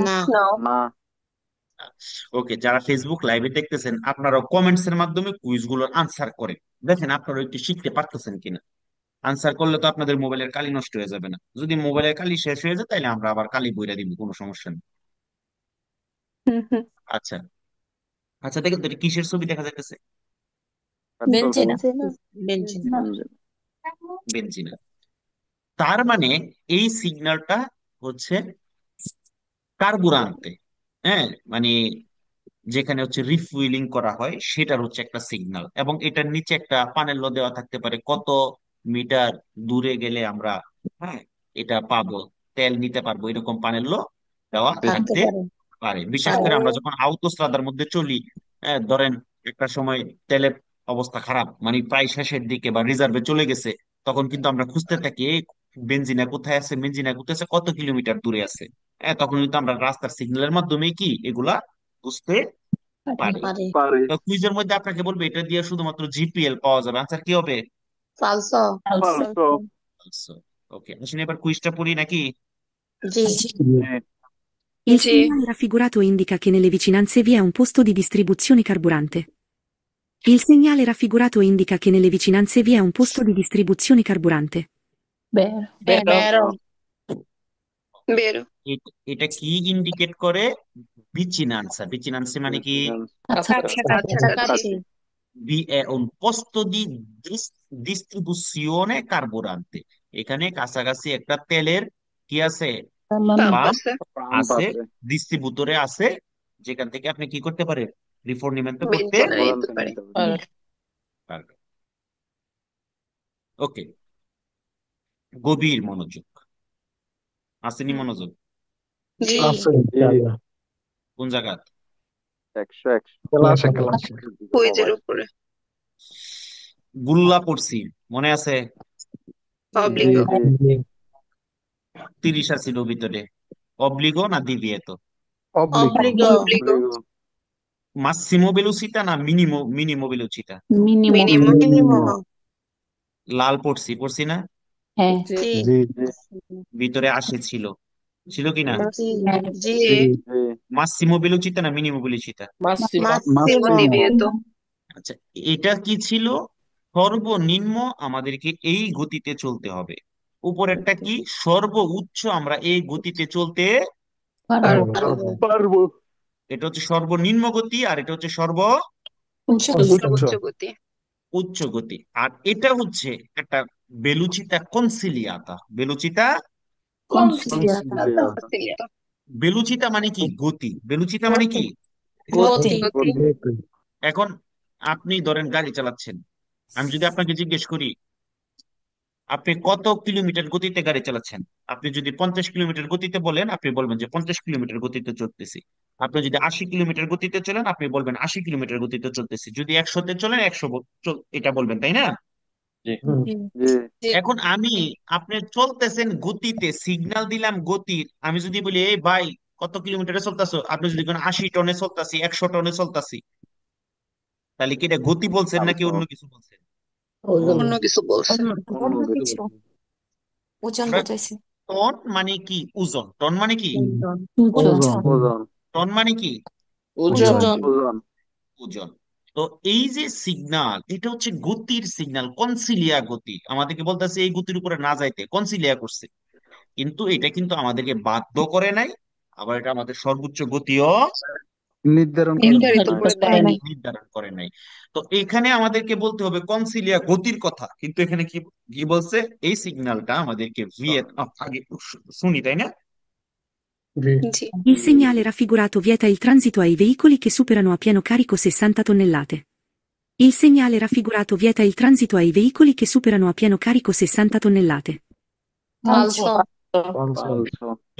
না। না। ওকে, যারা ফেসবুক লাইভে দেখতেছেন আপনারাও কমেন্টস এর মাধ্যমে কুইজ গুলোর আনসার করেন, দেখেন আপনারা একটু শিখতে পারতেছেন কিনা। আনসার করলে তো আপনাদের মোবাইলের কালি নষ্ট হয়ে যাবে না। যদি মোবাইলের কালি শেষ হয়ে যায় তাহলে আমরা আবার কালি বইরা দিব, কোনো সমস্যা নেই। আচ্ছা আচ্ছা, দেখেন তো এটা কিসের ছবি দেখা যাইতেছে? বেঞ্জিনা। বেঞ্জিনা। বেঞ্জিনা। বেনজিনা। তার মানে এই সিগন্যালটা হচ্ছে কার্বুরান্তে, হ্যাঁ, মানে যেখানে হচ্ছে রিফুয়েলিং করা হয় সেটার হচ্ছে একটা সিগন্যাল, এবং এটার নিচে একটা পানেল দেওয়া থাকতে পারে কত মিটার দূরে গেলে আমরা, হ্যাঁ, এটা পাবো, তেল নিতে পারবো, এরকম পানেল দেওয়া থাকতে থাকতে পারে। পারে। বিশেষ করে আমরা যখন আউটোস্ট্রাদার মধ্যে চলি, ধরেন একটা সময় তেলের অবস্থা খারাপ, মানে প্রায় শেষের দিকে বা রিজার্ভে চলে গেছে, তখন কিন্তু আমরা খুঁজতে থাকি এই বেনজিনা কোথায় আছে, বেনজিনা কোথায় আছে, কত কিলোমিটার দূরে আছে। তখন কিন্তু আমরা রাস্তার সিগন্যালের মাধ্যমে কি এগুলা বুঝতে পারি। পারে। পারে। তো কুইজের মধ্যে আপনাকে বলবে এটা দিয়ে শুধুমাত্র জিপিএল পাওয়া যাবে, আনসার কি হবে? ফালসো। ফালসো। ওকে, আসলে এবার কুইজটা পড়ি নাকি? জি। Il Sì. segnale raffigurato indica che nelle vicinanze vi è un posto di distribuzione carburante. Il segnale raffigurato indica che nelle vicinanze vi è un posto di distribuzione carburante. Vero. Vero. Vero. এটা কি indicate করে? vicinanza, vicinanza মানে কি? কাছাকাছি। Vi è un posto di distribuzione carburante, এখানে কাছাকাছি একটা তেলের কি আছে, পাম্প পাম্প আছে। পাম্প আছে, আছে। ডিস্ট্রিবিউটরে আছে, যেখান থেকে আপনি কি করতে পারেন, রিফোর্নিমেন্ট করতে বেঞ্জিনা নিতে পারে। পারবেন। ওকে, গভীর মনোযোগ, আসেনি মনোযোগ? জি। কোন জায়গা? 100 কুইজের উপরে। গুল্লা পড়ছি, মনে আছে? অব্লিগো। 30 আছিল ভিতরে, অব্লিগো না দিভিয়েতো? অব্লিগো। মাসিমো ভেলোসিটা না মিনিমো ভেলোসিটা? মিনিমো। লাল পড়ছি, পড়ছি না? জি। ভিতরে 80 ছিল, ছিল কিনা? জি। মাসিমো ভেলোসিটা না মিনিমো ভেলোসিটা? মাসিমো দিবিয়েতো। আচ্ছা, এটা কি ছিল? সর্বনিম্ন আমাদেরকে এই গতিতে চলতে হবে। উপরেরটা কি? সর্বোচ্চ আমরা এই গতিতে চলতে পারবো। এটা হচ্ছে সর্বনিম্ন গতি, আর এটা হচ্ছে উচ্চ গতি। উচ্চ গতি। আর এটা হচ্ছে একটা বেলুচিতা কনসিলিয়াতা। বেলুচিতা বেলুচিতা মানে কি? গতি। বেলুচিতা মানে কি? গতি। এখন আপনি ধরেন গাড়ি চালাচ্ছেন, আমি যদি আপনাকে জিজ্ঞেস করি আপনি কত কিলোমিটার গতিতে গাড়ি চালাচ্ছেন, আপনি যদি 50 কিলোমিটার গতিতে বলেন আপনি বলবেন যে 50 কিলোমিটার গতিতে চলতেছি। আপনি যদি 80 কিলোমিটার গতিতে চলেন আপনি বলবেন 80 কিলোমিটার গতিতে চলতেছি। যদি 100-তে চলেন 100 এটা বলবেন, তাই না? এখন আমি, আপনি চলতেছেন গতিতে, সিগন্যাল দিলাম গতির, আমি যদি বলি এই ভাই কত কিলোমিটারে চলতেছো, আপনি যদি কোন 80 টনে চলতেছি, 100 টনে চলতেছি, তাহলে কি এটা গতি বলছেন নাকি অন্য কিছু বলছেন? অন্য কিছু বলছে। অন্য কিছু। ওজন আমরা বুঝাইছে। টন মানে কি? ওজন। টন মানে কি? ওজন। টন মানে কি? ওজন। ওজন। তো এই যে সিগন্যাল, এটা হচ্ছে গতির সিগন্যাল, কনসিলিয়া গতি। আমাদেরকে বলতেছে এই গতির উপরে না যাইতে, কনসিলিয়া করছে, কিন্তু এটা কিন্তু আমাদেরকে বাধ্য করে নাই, আবার এটা আমাদের সর্বোচ্চ গতিও নির্ধারিত করে দেয় নাই। নির্ধারণ করে নাই। তো এখানে আমাদেরকে বলতে হবে কনসিলিয়া গতির কথা, কিন্তু এখানে কি কি বলছে? এই সিগন্যালটা আমাদেরকে আগে শুনি, তাই না? জি। Il segnale raffigurato vieta il transito ai veicoli che superano a pieno carico 60 tonnellate. Il segnale raffigurato vieta il transito ai veicoli che superano a pieno carico 60 tonnellate. ফালসো।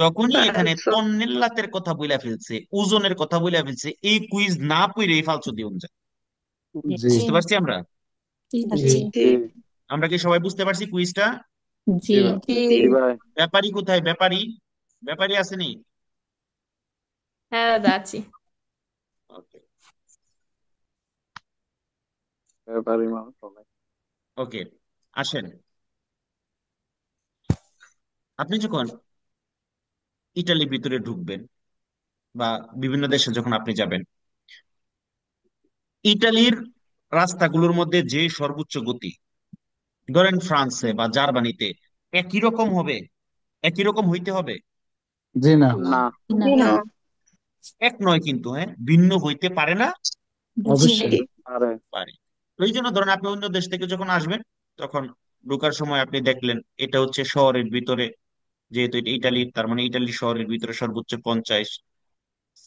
তখনই এখানে ফালসো। তন্নেল্লাতের কথা বইলা ফেলছে, ওজনের কথা বইলা ফেলছে, এই কুইজ না পড়ে এই ফালতু দিউন যায়। বুঝতে পারছি আমরা? জি। আমরা কি সবাই বুঝতে পারছি কুইজটা? জি। ব্যাপারী কোথায়? ব্যাপারী ব্যাপারই আসেনি। হ্যাঁ দাদা আছি। ওকে। ব্যাপারী মানুষ অনেক। ওকে, আসেন। আপনি যখন ইটালির ভিতরে ঢুকবেন বা বিভিন্ন দেশে যখন আপনি যাবেন, ইটালির রাস্তাগুলোর মধ্যে যে সর্বোচ্চ গতি, ধরেন ফ্রান্সে বা জার্মানিতে একই রকম হবে, একই রকম হইতে হবে? জি না। না। না। এক নয় কিন্তু, হ্যাঁ, ভিন্ন হইতে পারে না? অবশ্যই। আরে পারে। তো এই জন্য ধরেন আপনি অন্য দেশ থেকে যখন আসবেন, তখন ঢোকার সময় আপনি দেখলেন এটা হচ্ছে শহরের ভিতরে, যেহেতু এটা ইটালি, তার মানে ইটালি শহরের ভিতরে সর্বোচ্চ 50,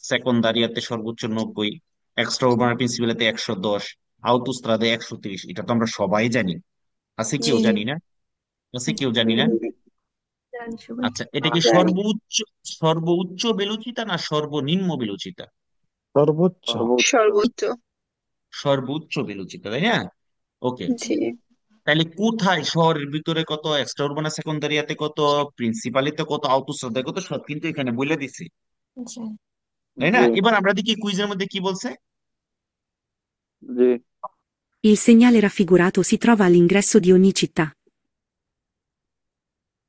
সেকন্দারিয়াতে সর্বোচ্চ 90, এক্সট্রা উরবান প্রিন্সিপালিতে 110, আউতোস্ত্রাদে 130। এটা তো আমরা সবাই জানি। আছে জি। কেউ জানি না? আছে কেউ জানি না? জানি সবাই। আচ্ছা, এটা কি সর্বোচ্চ, সর্বোচ্চ বেলুচিতা না সর্বনিম্ন বেলুচিতা? সর্বোচ্চ। সর্বোচ্চ। সর্বোচ্চ বেলুচিতা, তাই না? ওকে। জি। তাহলে কোথায় শহরের ভিতরে কত, এক্সট্রা উরবানা সেকেন্ডারিয়াতে কত, প্রিন্সিপালিতে কত, আউতোস্ত্রাদে কত, সব কিন্তু এখানে বলে দিছি, জি। তাই না? জি এবার আমরা দেখি কুইজের মধ্যে কি বলছে। জি Il segnale raffigurato si trova all'ingresso di ogni città.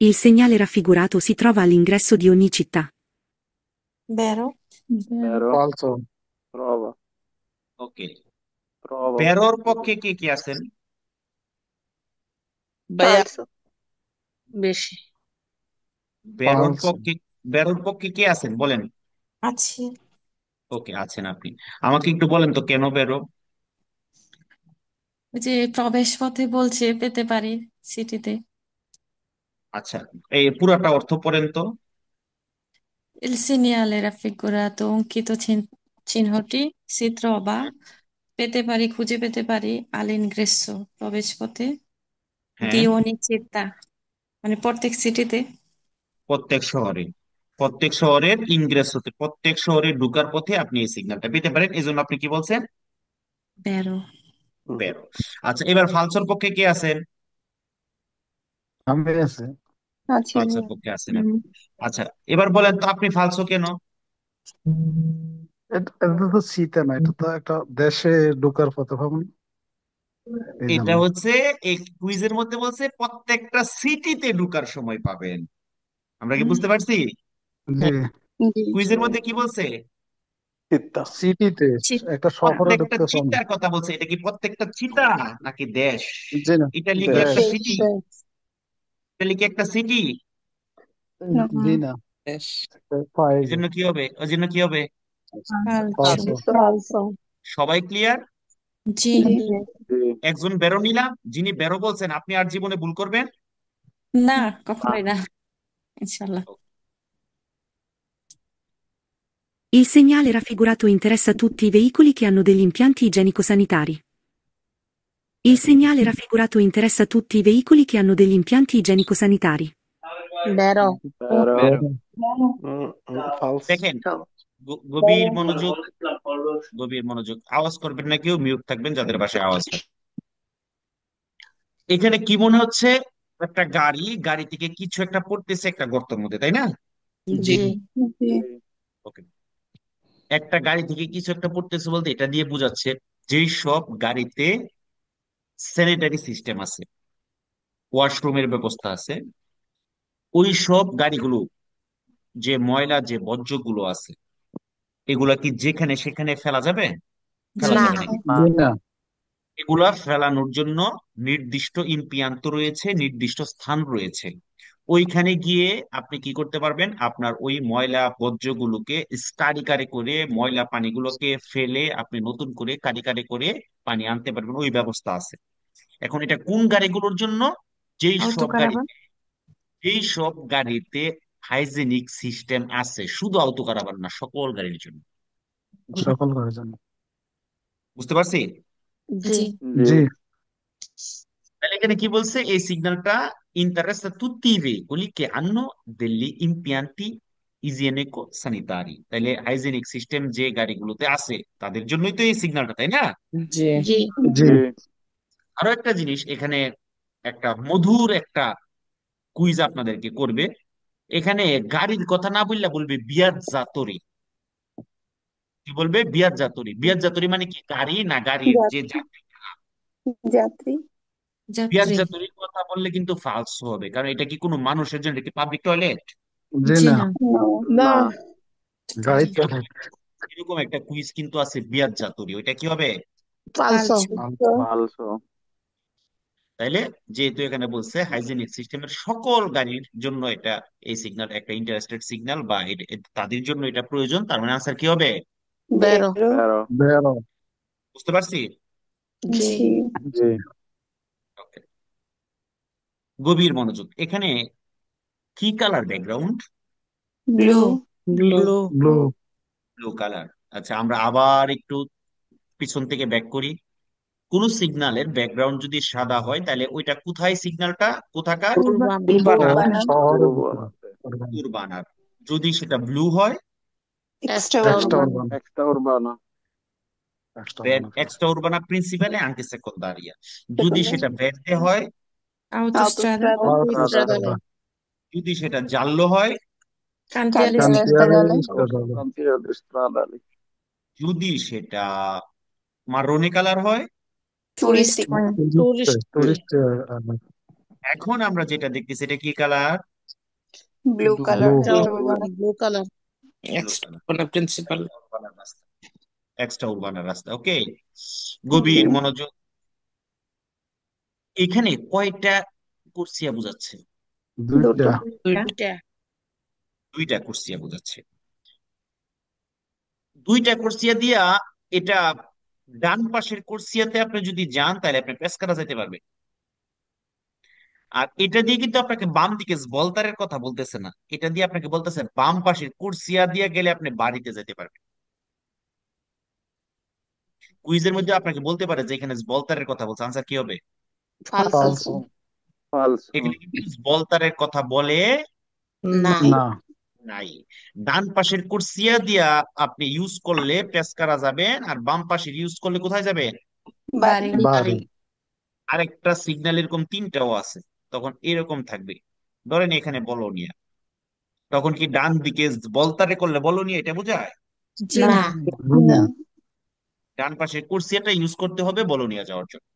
Il segnale raffigurato si trova all'ingresso di ogni città. Vero? vero ফালসো। prova ওকে, prova বেরোর পক্ষে কে কে আছেন? ভাইয়া Falso. বেশি। বেরোর ফালসো। পক্ষে, বেরোর পক্ষে কে আছেন বলেন। আছি। ওকে, আছেন আপনি। আমাকে একটু বলেন তো কেন বেরো? ওই যে প্রবেশ পথে বলছে পেতে পারি সিটিতে। আচ্ছা, এই পুরাটা অর্থ পড়েন তো। Il segnale raffigurato অঙ্কিত চিহ্নটি si trova পেতে পারি খুঁজে পেতে পারি all'ingresso প্রবেশ পথে di হ্যাঁ, ogni città মানে প্রত্যেক সিটিতে। প্রত্যেক শহরে, প্রত্যেক শহরের ইনগ্রেস হতে, প্রত্যেক শহরে ঢুকার পথে আপনি এই সিগন্যালটা পেতে পারেন, এই জন্য আপনি কি বলছেন? বেরো। বেরো। আচ্ছা, এবার ফালসোর পক্ষে কে আছেন? আমি আছে। আছি ফালসোর আমিও। পক্ষে আছেন আপনি। আচ্ছা, এবার বলেন তো আপনি ফালসো কেন? এটা তো শীতে না, এটা তো একটা দেশে ঢোকার পথে ভাবুন, এই এটা জন্য। হচ্ছে এই কুইজের মধ্যে বলছে প্রত্যেকটা সিটিতে ঢুকার সময় পাবেন। আমরা কি বুঝতে পারছি? জি। জি। কুইজের মধ্যে কি বলছে? চিত্তা সিটিতে একটা শহরে প্রত্যেকটা ঢুকতে পারবো। চিতার কথা বলছে। এটা কি প্রত্যেকটা চিতা নাকি দেশ? জি না। ইটালি কি দেশ একটা দেশ। সিটি? দেশ। ইটালি কি একটা সিটি? না। জি না। বেশ। এই জন্য কি হবে, ওই জন্য কি হবে? ফালতু। ফালসো। Falso. সবাই ক্লিয়ার? জি। জি। জি একজন বেরো নিলাম, যিনি বেরো বলছেন, আপনি আর জীবনে ভুল করবেন? না না কখনোই না ইনশাল্লাহ। Il segnale raffigurato interessa tutti i veicoli che hanno degli impianti igienico-sanitari. Il segnale raffigurato interessa tutti i veicoli che hanno degli impianti igienico-sanitari. Vero. vero বেরো। false দেখেন, গভীর মনোযোগ, গভীর মনোযোগ। আওয়াজ করবেন না কেউ, মিউট থাকবেন যাদের বাসায় আওয়াজ হয়। এখানে কি মনে হচ্ছে? একটা গাড়ি, গাড়ি থেকে কিছু একটা পড়তেছে একটা গর্তের মধ্যে, তাই না? জি। জি। জি। ওকে। একটা গাড়ি থেকে কিছু একটা পড়তেছে বলতে এটা দিয়ে বোঝাচ্ছে যেই সব গাড়িতে স্যানিটারি সিস্টেম আছে, ওয়াশরুমের ব্যবস্থা আছে, ওই সব গাড়িগুলো যে ময়লা যে বর্জ্যগুলো আছে, এগুলা কি যেখানে সেখানে ফেলা যাবে? জি ফেলা না। যাবে নাকি? জি না। এগুলা ফেলানোর জন্য নির্দিষ্ট ইম্পিয়ান্ত রয়েছে, নির্দিষ্ট স্থান রয়েছে। ওইখানে গিয়ে আপনি কি করতে পারবেন, আপনার ওই ময়লা বর্জ্যগুলোকে স্টাডি কারে করে, ময়লা পানিগুলোকে ফেলে আপনি নতুন করে কারি কারে করে পানি আনতে পারবেন, ওই ব্যবস্থা আছে। এখন এটা কোন গাড়িগুলোর জন্য? যেই সব অটোকার আবার। গাড়িতে, যেই সব গাড়িতে হাইজেনিক সিস্টেম আছে, শুধু আউটো কারাবার না, সকল গাড়ির জন্য। সকল করার জন্য। বুঝতে পারছি? জি। জি। জি জি। তাহলে এখানে কি বলছে? এই সিগন্যালটা interessa tutti i veicoli che hanno degli impianti igienico sanitari, তাইলে হাইজেনিক সিস্টেম যে গাড়িগুলোতে আছে তাদের জন্যই তো এই সিগন্যালটা, তাই না? জি। জি। জি। জি আরো একটা জিনিস এখানে, একটা মধুর একটা কুইজ আপনাদেরকে করবে। এখানে গাড়ির কথা না বললে বলবে বিয়াত জাতরি। কি বলবে? বিয়াত জাতরি। বিয়াত জাতরি মানে কি? গাড়ি না গাড়ির যে যাত্রী। যাত্রী। বিয়াত যাত্রী। জাতরির কথা বললে কিন্তু ফালস হবে, কারণ এটা কি কোনো মানুষের জন্য? এটা কি পাবলিক টয়লেট? জি জি না, না। না। না। গাড়ি গাড়ি। চলে। এরকম একটা কুইজ কিন্তু আছে, বিয়াত জাতরি। ওইটা কি হবে? ফালসো। ফালসো। ফালসো। তাইলে যেহেতু এখানে বলছে হাইজেনিক সিস্টেমের সকল গাড়ির জন্য এটা, এই সিগন্যাল একটা ইন্টারেস্টেড সিগন্যাল, বা তাদের জন্য এটা প্রয়োজন, তার মানে আনসার কি হবে? বেরো। তেরো। বেরো। বুঝতে পারছি? জি। জি। জি। Okay. গভীর মনোযোগ। এখানে কি colour background? Blue. Blue. Blue. Blue colour. আচ্ছা, আমরা আবার একটু পিছন থেকে ব্যাক করি। কোন সিগন্যালের ব্যাকগ্রাউন্ড যদি সাদা হয়, তাহলে ওইটা কোথায়? সিগন্যালটা কোথাকার? উরবান। উর্বানা। শহরের ভিতরে। উর্বর। উরবানার। যদি সেটা ব্লু হয়, এক্সট্রা এক্সট্রা উর্বানা। উরবান। এক্সট্রা উর্বানো। এক্সট্রা উরবান। এক্সট্রা উরবানা প্রিন্সিপালে আনকে সেকন্ডারিয়া। যদি সেটা ভের্দে হয়, আউটোস্ট্রাদা। autostrada. অটোস্ট্রাদা। যদি সেটা জাল্লো হয়, কান্টিয়ালে Cantiere স্ট্রাদা। কান্তিয়ারে stradale. স্ট্রাডালে। কান্তিয়ারে স্ট্রাদালে। যদি সেটা মারোনি কালার হয়। Tourist Turistic. Point. Tourist. Tourist. এখন আমরা যেটা দেখতেছি, এটা কি colour? Blue color. Blue. Extra urbana. Blue colour. Blue colour. এক্সট্রা প্রিন্সিপাল। এক্সট্রা উরবানার রাস্তা। ওকে, গভীর জি। মনোযোগ। এখানে কয়টা কুরসিয়া বোঝাচ্ছে? দুইটা। দুটো। দুইটা। দুইটা কুরসিয়া বোঝাচ্ছে। দুইটা কুরসিয়া দিয়া, এটা ডান পাশের কুরসিয়াতে আপনি যদি যান, তাহলে আপনি পেসকারা যেতে পারবেন। আর এটা দিয়ে কিন্তু আপনাকে বাম দিকে বলতারের কথা বলতেছে না, এটা দিয়ে আপনাকে বলতেছে বাম পাশের কুরসিয়া দিয়ে গেলে আপনি বাড়িতে যেতে পারবেন। কুইজের মধ্যে আপনাকে বলতে পারে যে এখানে বলতারের কথা বলছে, আনসার কি হবে? Falso. ফালসো। ফালসো। এখানে কিন্তু বলতারের কথা বলে না। না। নাই। ডান পাশের কুরসিয়া দিয়া আপনি ইউজ করলে পেসকারা যাবেন, আর বাম পাশের ইউজ করলে কোথায় যাবেন? বাড়ি। Bari. বাড়ি। আরেকটা সিগন্যাল এরকম তিনটাও আছে, তখন এরকম থাকবে। ধরেন এখানে বলনিয়া, তখন কি ডান দিকে বলতারে করলে বলনিয়া এটা বোঝায়? জি না। না। না। ডান পাশের কুরসিয়াটা ইউজ করতে হবে বলনিয়া যাওয়ার জন্য।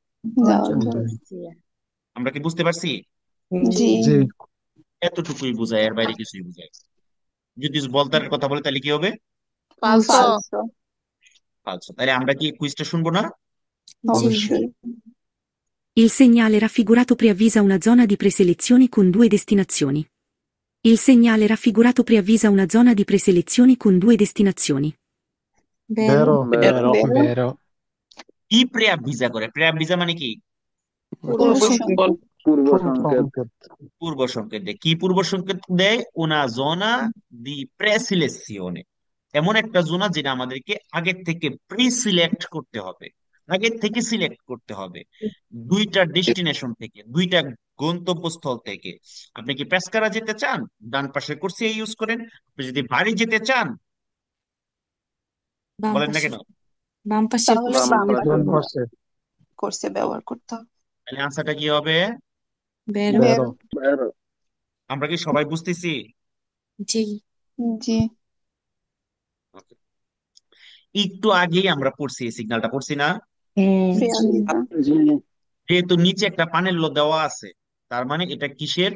যাওয়ার জি। জন্য। আমরা কি বুঝতে পারছি? জি। জি। এতটুকুই বোঝায়, এর বাইরে কিছুই বোঝায়। যদি বলতারের কথা বলে তাহলে কি হবে? ফালসো। Falso. আচ্ছা, তাহলে আমরা কি কুইজটা শুনবো না? জি। অবশ্যই। Il segnale raffigurato preavvisa una zona di preselezione con due destinazioni. Il segnale raffigurato preavvisa una zona di preselezione con due destinazioni. বেরো। বেরো। বেরো। বেরো। বেরো। কি প্রেয়াভিজা করে? প্রেয়াভিজা মানে কি? পূর্ব সংকেত। পূর্ব সংকেত। সংকেত। পূর্ব সংকেত দেয়। কি পূর্ব সংকেত দেয়? una zona di preselezione, এমন একটা জোনা যেটা আমাদেরকে আগের থেকে প্রি সিলেক্ট করতে হবে, আগের থেকে সিলেক্ট করতে হবে। দুইটা ডেস্টিনেশন থেকে, দুইটা গন্তব্যস্থল থেকে। আপনি কি পেসকারা যেতে চান, ডান পাশে কুরসিয়া ইউজ করেন। আপনি যদি বাড়ি যেতে চান, বাম বলেন না পাশে। কেন? বাম পাশের তাহলে কুরসি। বাম ডান পাশে পাশে। কোর্সে ব্যবহার করতে হবে। তাহলে আনসারটা কি হবে? বেরো। বেরো। বেরো। বেরো। আমরা কি সবাই বুঝতেছি? জি। জি। Okay. একটু আগেই আমরা পড়ছি, এই সিগন্যালটা পড়ছি না? জি। প্রিয়াভিজা। জি। যেহেতু নিচে একটা পানেল দেওয়া আছে, তার মানে এটা কিসের?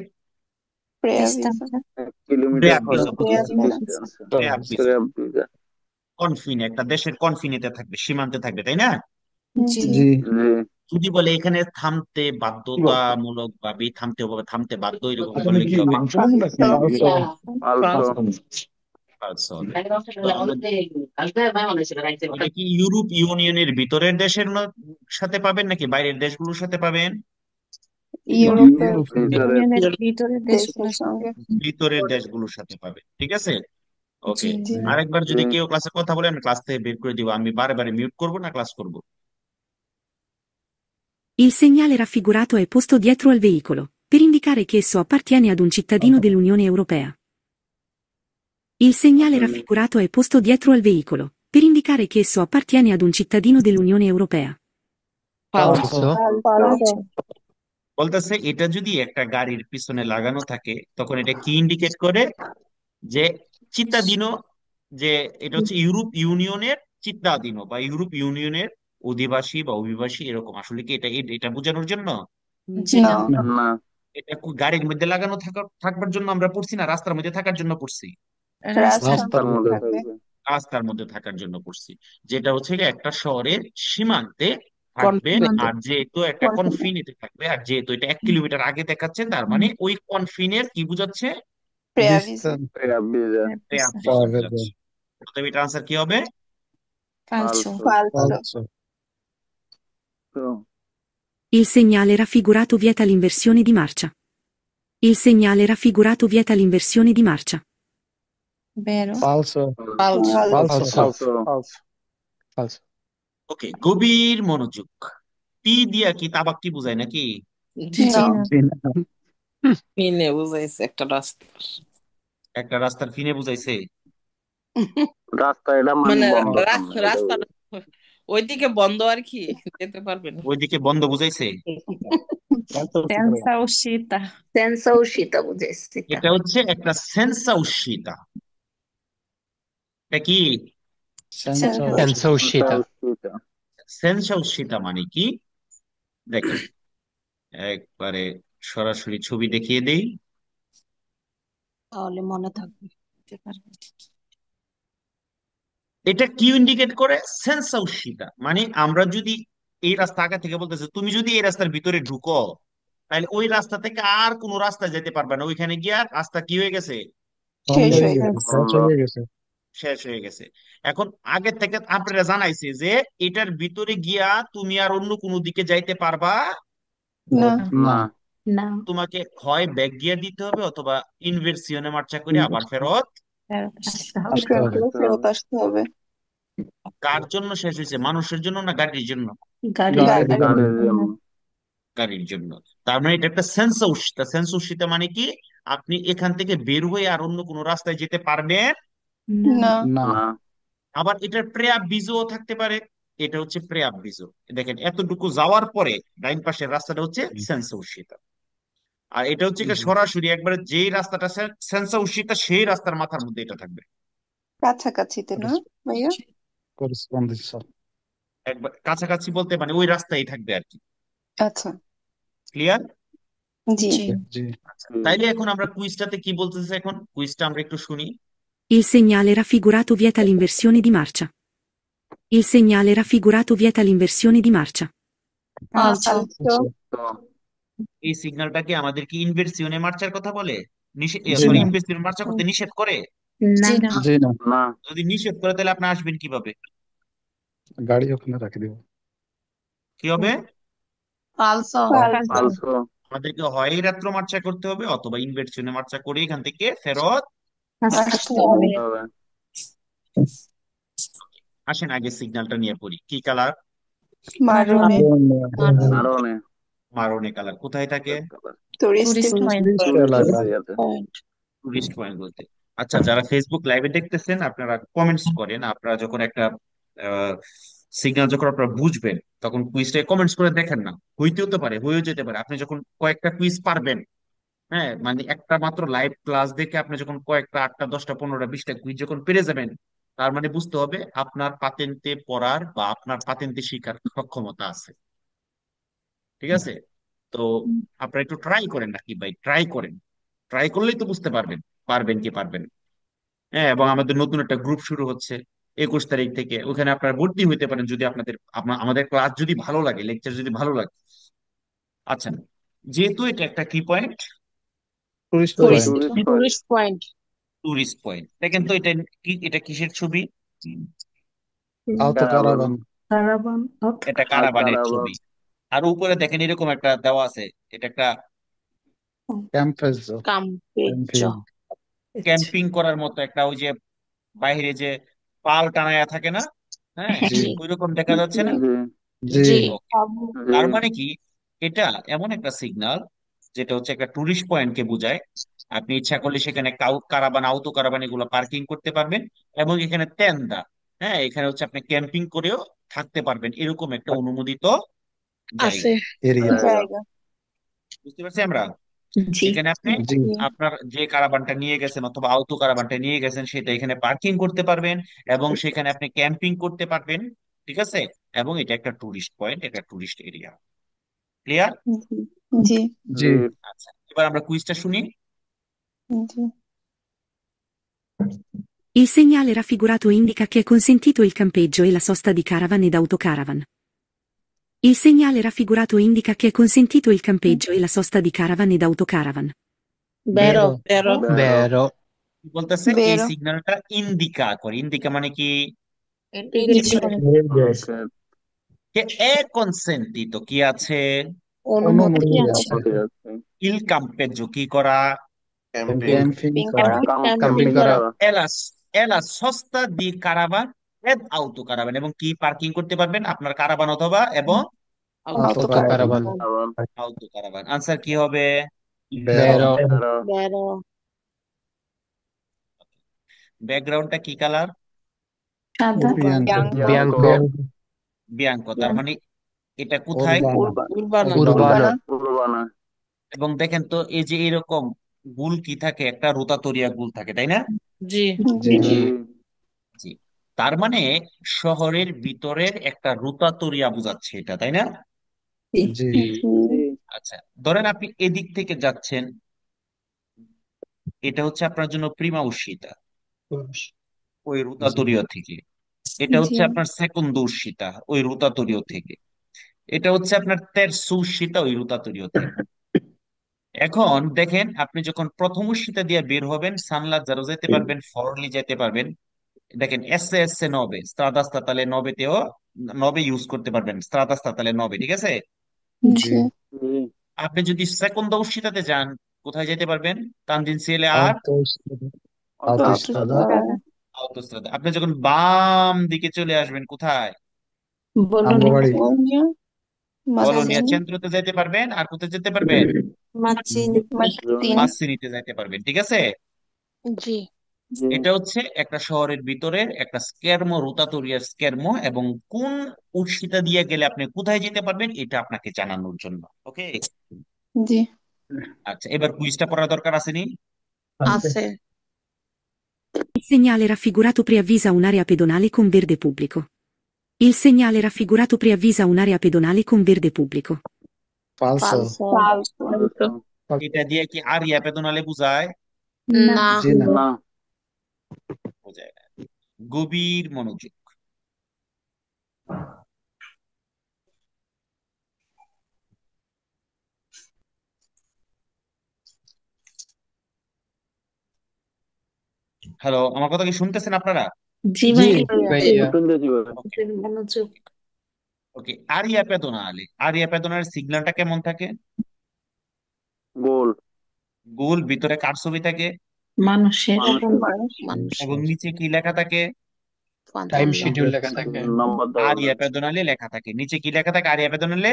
প্রিয়াভিজা। ডিস্টান্স। 1 কিলোমিটার প্রেয়াভিজা বুঝতেছি। প্রিয়াভিজা। ডিস্টেন্স। প্রেয়াভিজা প্রেয়াভিজা। কনফিনে, একটা দেশের কনফিনেতে থাকবে, সীমান্তে থাকবে, তাই না? জি। জি। জি। জি। যদি বলে এখানে থামতে বাধ্যতামূলক ভাবে থামতে হবে, থামতে বাধ্য, এরকম করলে কি হবে? Falso. ফালসো। False হবে। তো এটা কি ইউরোপ ইউনিয়নের ভিতরের দেশের সাথে পাবেন নাকি বাইরের দেশগুলোর সাথে পাবেন? ইউরোপের ভিতরে। ইউনিয়নের ভিতরের দেশের দেশগুলোর সাথে। সঙ্গে। ভিতরের দেশগুলোর সাথে পাবেন, ঠিক আছে? জি। ওকে, জি। আরেকবার জি। যদি কেউ ক্লাসে কথা বলে আমি ক্লাস থেকে বের করে দিব। আমি বারে বারে মিউট করবো না ক্লাস করব? Il segnale raffigurato è posto dietro al veicolo, per indicare che esso appartiene ad un cittadino dell'Unione Europea. Il segnale raffigurato è posto dietro al veicolo, per indicare che esso appartiene ad un cittadino dell'Unione Europea. ফালসো। ফালসো। Falso. বলতেছে এটা যদি একটা গাড়ির পিছনে লাগানো থাকে তখন এটা কি ইন্ডিকেট করে, যে চিত্তাধীন, যে এটা হচ্ছে ইউরোপ ইউনিয়নের চিত্তাধীন বা ইউরোপ ইউনিয়নের অধিবাসী বা অভিবাসী, এরকম আসলে কি এটা এটা বোঝানোর জন্য? জি না না। না না এটা গাড়ির মধ্যে লাগানো থাকবার জন্য আমরা পড়ছি না রাস্তার মধ্যে থাকার জন্য পড়ছি? রাস্তা রাস্তার রাস্তার রাস্তার মধ্যে মধ্যে মধ্যে থাকবে। থাকবে। রাস্তার মধ্যে থাকার জন্য পড়ছি, যেটা হচ্ছে গিয়ে একটা শহরের সীমান্তে থাকবে। কনফিডেন্ট। আর যেহেতু একটা কনফিডেন্ট কনফিনেতে থাকবে, আর যেহেতু এটা 1 কিলোমিটার আগে দেখাচ্ছে, তার মানে ওই কনফিনের কি বোঝাচ্ছে? প্রেয়াভিজা ডিস্টেন্স প্রেয়াভিজা প্রেয়াভিসো বোঝাচ্ছে। তবে এটা আনসার কি হবে? ফালসো। ফালসো ফালসো ফালসো। Il segnale raffigurato vieta l'inversione di marcia. Il segnale raffigurato vieta l'inversione di marcia. vero, ফালসো। ফালস। ফালসো। ফালসো ফালসো। ফালসো। ওকে, গভীর মনোযোগ। টি দিয়া কি তাবাক্কি বোঝায় নাকি? জি জি না না। জি না। মিনে বুঝাইছে একটা রাস্তা। একটা রাস্তার ফিনে বুঝাইছে? রাস্তা এটা মানে মানে বন্ধ সামনে এটা রাস্তা ওইদিকে বন্ধ আর কি, যেতে পারবে না। ওইদিকে বন্ধ বুঝাইছে? senza uscita, senza uscita বুঝাইছে এটা। এটা হচ্ছে একটা সেন্সা উশিতা। এটা কি? সেন্সা senza উশিতা। Senza uscita. উশিতা। সেন্সা উশিতা মানে কি? দেখেন, একবারে সরাসরি ছবি দেখিয়ে দেই। তাহলে মনে থাকবে। uscite পারবে। এটা কি ইন্ডিকেট করে? সেন্সা উশিতা মানে আমরা যদি এই রাস্তা আগে থেকে বলতেছে, তুমি যদি এই রাস্তার ভিতরে ঢুকো তাহলে ওই রাস্তা থেকে আর কোনো রাস্তা যেতে পারবে না, ওইখানে গিয়া রাস্তা কি হয়ে গেছে? বন্ধ শেষ হয়ে হয়ে গেছে, গেছে। শেষ বন্ধ। হয়ে গেছে। শেষ হয়ে গেছে। এখন আগে থেকে আপনারা জানাইছে যে এটার ভিতরে গিয়া তুমি আর অন্য কোনো দিকে যাইতে পারবা না না, না। না না তোমাকে হয় ব্যাক গিয়ার দিতে হবে অথবা ইনভার্সিয়নে মার্চা করে আবার ফেরত। fero আসতে। আসতে হবে। আসতে হবে। করে ফেরত আসতে হবে। কার জন্য শেষ হয়েছে, মানুষের জন্য না গাড়ির জন্য? গাড়ি গাড়ির গাড়ি জন্য। গাড়ির জন্য। গাড়ির জন্য। তার মানে এটা একটা সেন্স উশিতা। সেন্স উশিতা মানে কি? আপনি এখান থেকে বের হয়ে আর অন্য কোনো রাস্তায় যেতে পারবেন। না না না। না আবার এটার প্রেয়াভিজও থাকতে পারে। এটা হচ্ছে প্রেয়াভিজো। দেখেন এতটুকু যাওয়ার পরে ডাইন পাশের রাস্তাটা হচ্ছে সেন্স উশিতা। আর এটা হচ্ছে কি সরাসরি একবারে যেই রাস্তাটা সেন্সা উশিতা সেই রাস্তার মাথার মধ্যে এটা থাকবে। কাছাকাছিতে না ভাইয়া। করেসপন্ডেন্স। একবার কাছাকাছি বলতে মানে ওই রাস্তায় থাকবে আর কি। আচ্ছা ক্লিয়ার? জি জি জি। তাইলে এখন আমরা কুইজটাতে কি বলতেছে, এখন কুইজটা আমরা একটু শুনি। Il segnale raffigurato vieta l'inversione di marcia. Il segnale raffigurato vieta l'inversione di marcia. falso, ফালসো তো এই সিগন্যালটাকে আমাদেরকে ইনভার্সিয়নে মার্চার কথা বলে, নিষেধ, জি সরি, না। ইনভার্সিয়নে মার্চা করতে নিষেধ করে। না জি না, জি না। না যদি নিষেধ করে তাহলে আপনি আসবেন কিভাবে? গাড়ি ওখানে রাখি দিব। কি হবে? ফালসো ফালসো ফালসো আমাদেরকে হয় এই রাত্র মার্চা করতে হবে অথবা ইনভার্সিয়নে মার্চা করে এখান থেকে ফেরত। আসতে হবে। হবে। আসেন আগে সিগন্যালটা নিয়ে পড়ি। কি কালার? মারুনে মারনে মারোনে কালার। কোথায় থাকে? টুরিস্ট tourist point, এলাকা। এরিয়াতে। পয়েন্ট। টুরিস্ট পয়েন্ট বলতে। আচ্ছা, যারা ফেসবুক লাইভে দেখতেছেন আপনারা কমেন্টস করেন। আপনারা যখন একটা সিগন্যাল যখন আপনারা বুঝবেন তখন কুইজটা কমেন্টস করে দেখেন না, হইতেও তো পারে, হয়েও যেতে পারে। আপনি যখন কয়েকটা কুইজ পারবেন, হ্যাঁ মানে একটা মাত্র লাইভ ক্লাস দেখে আপনি যখন কয়েকটা 8টা 10টা 15টা 20টা কুইজ যখন পেরে যাবেন, তার মানে বুঝতে হবে আপনার পাতেন্তে পড়ার বা আপনার পাতেন্তে শিখার সক্ষমতা আছে। ঠিক আছে? তো আপনারা একটু ট্রাই করেন নাকি ভাই, ট্রাই করেন। ট্রাই করলেই তো বুঝতে পারবেন পারবেন কি পারবেন না। হ্যাঁ, এবং আমাদের নতুন একটা গ্রুপ শুরু হচ্ছে 21 তারিখ থেকে। ওখানে আপনারা ভর্তি হইতে পারেন যদি আপনাদের আমাদের ক্লাস যদি ভালো লাগে, লেকচার যদি ভালো লাগে। আচ্ছা, যেহেতু এটা একটা কি point, tourist tourist point. Tourist point. Tourist point. Tourist point. দেখেন তো এটা কি, এটা কিসের ছবি? আলতো ক্যারাভান। কারাবান। কারাবান এটা কারাবানের কারাভান। ছবি। আর উপরে দেখেন এরকম একটা দেওয়া আছে, এটা একটা ক্যাম্পেজ। কাম্পেজ্জ। ক্যাম্পিং। ক্যাম্পিং করার মতো একটা, ওই যে বাইরে যে পাল টানায়া থাকে না, হ্যাঁ জি। ওইরকম দেখা যাচ্ছে না? জি জি। জি ওকে, তার মানে কি এটা এমন একটা সিগন্যাল যেটা হচ্ছে একটা টুরিস্ট পয়েন্টকে বোঝায়। আপনি ইচ্ছা করলে সেখানে কারাবান, আউতো কারাবান এগুলো পার্কিং করতে পারবেন। এবং এখানে তেন্দা, হ্যাঁ এখানে হচ্ছে আপনি ক্যাম্পিং করেও থাকতে পারবেন, এরকম একটা অনুমোদিত জায়গা। আছে। এরিয়া। জায়গা। জায়গা। বুঝতে পারছি আমরা। জি এখানে আপনি জি জি আপনার যে কারাবানটা নিয়ে গেছেন অথবা আউটো কারাবানটা নিয়ে গেছেন সেটা এখানে পার্কিং করতে পারবেন, এবং সেখানে আপনি ক্যাম্পিং করতে পারবেন। ঠিক আছে, এবং এটা একটা টুরিস্ট পয়েন্ট, এটা টুরিস্ট এরিয়া। ক্লিয়ার? জি জি জি জি আচ্ছা, এবার আমরা কুইজটা শুনি। জি Il segnale raffigurato indica che è consentito il campeggio e la sosta di caravan ed autocaravan. Il segnale raffigurato indica che è consentito il campeggio e la sosta di caravan ed autocaravan. বেরো বেরো বেরো বেরো বেরো কি বলতেছে? এই বেরো সিগন্যালটা ইন্ডিকা করে, ইন্ডিকা মানে কি? ইঙ্গিত করে। ওকে কে এ কনসেন্টিতো কি আছে? অনুমতি অনুমতি কি আছে আছে অনুমতি আছে ইল কাম্পেজ্জো কি করা? ক্যাম্পিং ক্যাম্পিং পিং করা করা ক্যাম্পিং করা এলাস এলা সস্তা দি কারাভান এদ আউটো কারাভান, এবং কি পার্কিং করতে পারবেন আপনার কারাভান অথবা এবং অটো অটো কারাবান কারাবান আবার আউটো কারাভান। আনসার কি হবে? বেরো বেরো বেরো বেরো ব্যাকগ্রাউন্ডটা কি কালার? সাদা বিয়াঙ্কো বিয়াঙ্কো বিয়াঙ্কো বিয়াঙ্কো, তার মানে এটা কোথায়? উরবানা উর্বানা উর্বানা উরবানো উরবানা এবং দেখেন তো এই যে এরকম গুল কি থাকে, একটা রোতাতরিয়া গুল থাকে, তাই না? জি জি জি জি জি। তার মানে শহরের ভিতরের একটা রোতাতরিয়া বোঝাচ্ছে এটা, তাই না? জি জি জি আচ্ছা, ধরেন আপনি এদিক থেকে যাচ্ছেন, এটা হচ্ছে আপনার জন্য প্রিমা উর্ষিতা ওই জি রোতাতরিয়া থেকে। এটা জি হচ্ছে আপনার সেকুন্দ উর্ষিতা ওই রোতাতরিয়া থেকে। এটা হচ্ছে আপনার তেরসু উর্ষিতা ওই রোতাতরিয়া থেকে। এখন দেখেন, আপনি যখন প্রথম উর্ষিতা দিয়ে বের হবেন সানলাজারও যেতে পারবেন, ফরলি যেতে পারবেন। দেখেন এসে এসে নবে স্ত্রাদা স্তাতালে নবেতেও নবে ইউজ করতে পারবেন, স্ত্রাদা স্তাতালে নবে, ঠিক আছে। জি জি জি আপনি যদি সেকন্দ উর্ষিতাতে যান কোথায় যেতে পারবেন? তানজিন সিএলে আর autoestrada অটোস্ট্রাদা autoestrada অটোস্ট্রাদা আউতোস্ত্রাদা। আপনি যখন বাম দিকে চলে আসবেন কোথায়? বলুন আমবাড়ি বর্ণিয়া বলোনিয়া মাসিনি চেন্দ্রতে যেতে পারবেন, আর কোথায় যেতে পারবেন? মাচিনি মাতিনি মাসিনিতে যেতে পারবেন, ঠিক আছে। জি জি এটা হচ্ছে একটা শহরের ভিতরের একটা স্ক্যার্মো, রোতাতরিয়ার স্ক্যার্মো, এবং কোন উর্ষিতা দিয়ে গেলে আপনি কোথায় যেতে পারবেন এটা আপনাকে জানানোর জন্য। ওকে, জি আচ্ছা, এবার কুইজটা পড়ার দরকার আসেনি? আছে Il segnale raffigurato preavvisa un'area pedonale con verde pubblico. Il segnale raffigurato preavvisa un'area pedonale con verde pubblico. falso ফালতু এটা দিয়ে কি আরিয়া পেদনালে বুঝায়? না না জি না না বোঝায় না। গভীর মনোযোগ। হ্যালো, আমার কথা কি শুনতেছেন আপনারা? জি জি ভাইয়া ভাইয়া শুনতেছি ভাই ওকে মনোযোগ ওকে। আরিয়া পেদনালে, আরিয়া পেদনালের সিগন্যালটা কেমন থাকে? গোল গোল, ভিতরে কার ছবি থাকে? মানুষের মানুষ মানুষ মানুষ এবং নিচে কি লেখা থাকে? টাইম পঞ্চান্ন শিডিউল লেখা থাকে নম্বর দেওয়া আরিয়া পেদনালে লেখা থাকে। নিচে কি লেখা থাকে আরিয়া পেদনালে?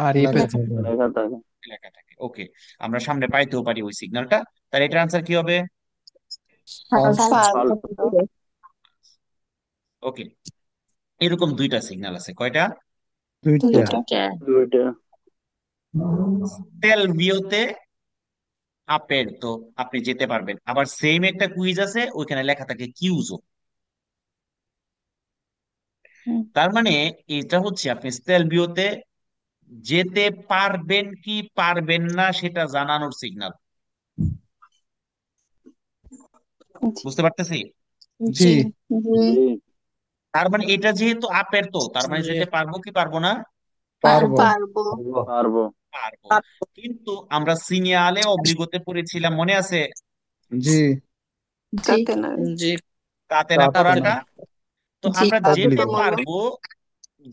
আর এই লেখা লেখা থাকে লেখা থাকে। ওকে, আমরা সামনে পাইতেও পারি ওই সিগন্যালটা। তাহলে এটার আনসার কি হবে? false ফালতু ওকে, এরকম দুইটা সিগন্যাল আছে, কয়টা? দুইটা দুটা দুইটা তেলভিওতে আপের তো আপনি যেতে পারবেন, আবার সেম একটা কুইজ আছে ওইখানে লেখা থাকে কিউজো। হুম, তার মানে এটা হচ্ছে আপনি স্টেলভিওতে যেতে পারবেন কি পারবেন না সেটা জানানোর সিগন্যাল। জি বুঝতে পারতেছি? জি জি জি জি তার মানে এটা যেহেতু আপের তো তার মানে জি যেতে পারবো কি পারবো না? পারবো পারবো পারবো পারবো। কিন্তু আমরা সিনিয়ালে অব্লিগোতে পড়েছিলাম, মনে আছে? জি জি তাতে না জি তাতে না তাতে পড়াটা। তো জি আমরা যেতে অব্লিগো পারবো,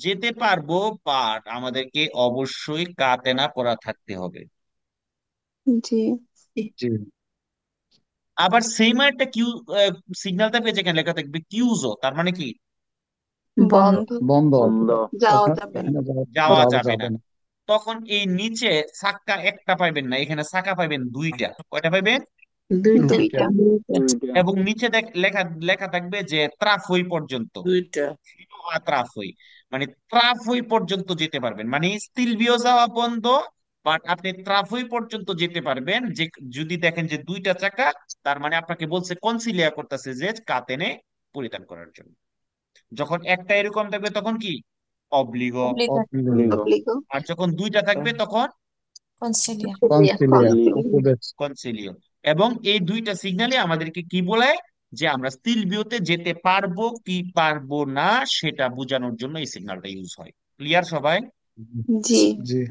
যেতে পারবো, বাট আমাদেরকে অবশ্যই কাতেনা পড়া থাকতে হবে। জি জি আবার সেম একটা কিউ সিগন্যালটা পেয়ে যেখানে লেখা থাকবে কিউজো, তার মানে কি বন্ধ বন্ধ বন্ধ বন্ধ যাওয়া ওখানে যাবে না এখানে যাওয়া যাওয়া যাবে না। যাবে না তখন এই নিচে চাক্কা একটা পাইবেন না, এখানে চাকা পাইবেন দুইটা। কয়টা পাইবেন? দুইটা দুইটা দুইটা দুইটা এবং নিচে লেখা লেখা থাকবে যে ত্রাফই পর্যন্ত, দুইটা ত্রাফই, মানে ত্রাফই পর্যন্ত যেতে পারবেন, মানে স্টিলভিও যাওয়া বন্ধ, বাট আপনি ট্রাফই পর্যন্ত যেতে পারবেন যে যদি দেখেন যে দুইটা চাকা, তার মানে আপনাকে বলছে কনসিলিয়া করতেছে যে কাতেনে পরিধান করার জন্য। যখন একটা এরকম থাকবে তখন কি অব্লিগো, অব্লিগাট, অব্লিগো, obligo, আর যখন দুইটা থাকবে তখন কনসিলিয়া। কনসিলিয়া, concilio, উপদেশ। কনসিলিও। এবং এই দুইটা সিগন্যালই আমাদেরকে কি বলায় যে আমরা স্টিলভিওতে যেতে পারবো কি পারবো না সেটা বোঝানোর জন্য এই সিগন্যালটা ইউজ হয়। ক্লিয়ার সবাই? জি, জি,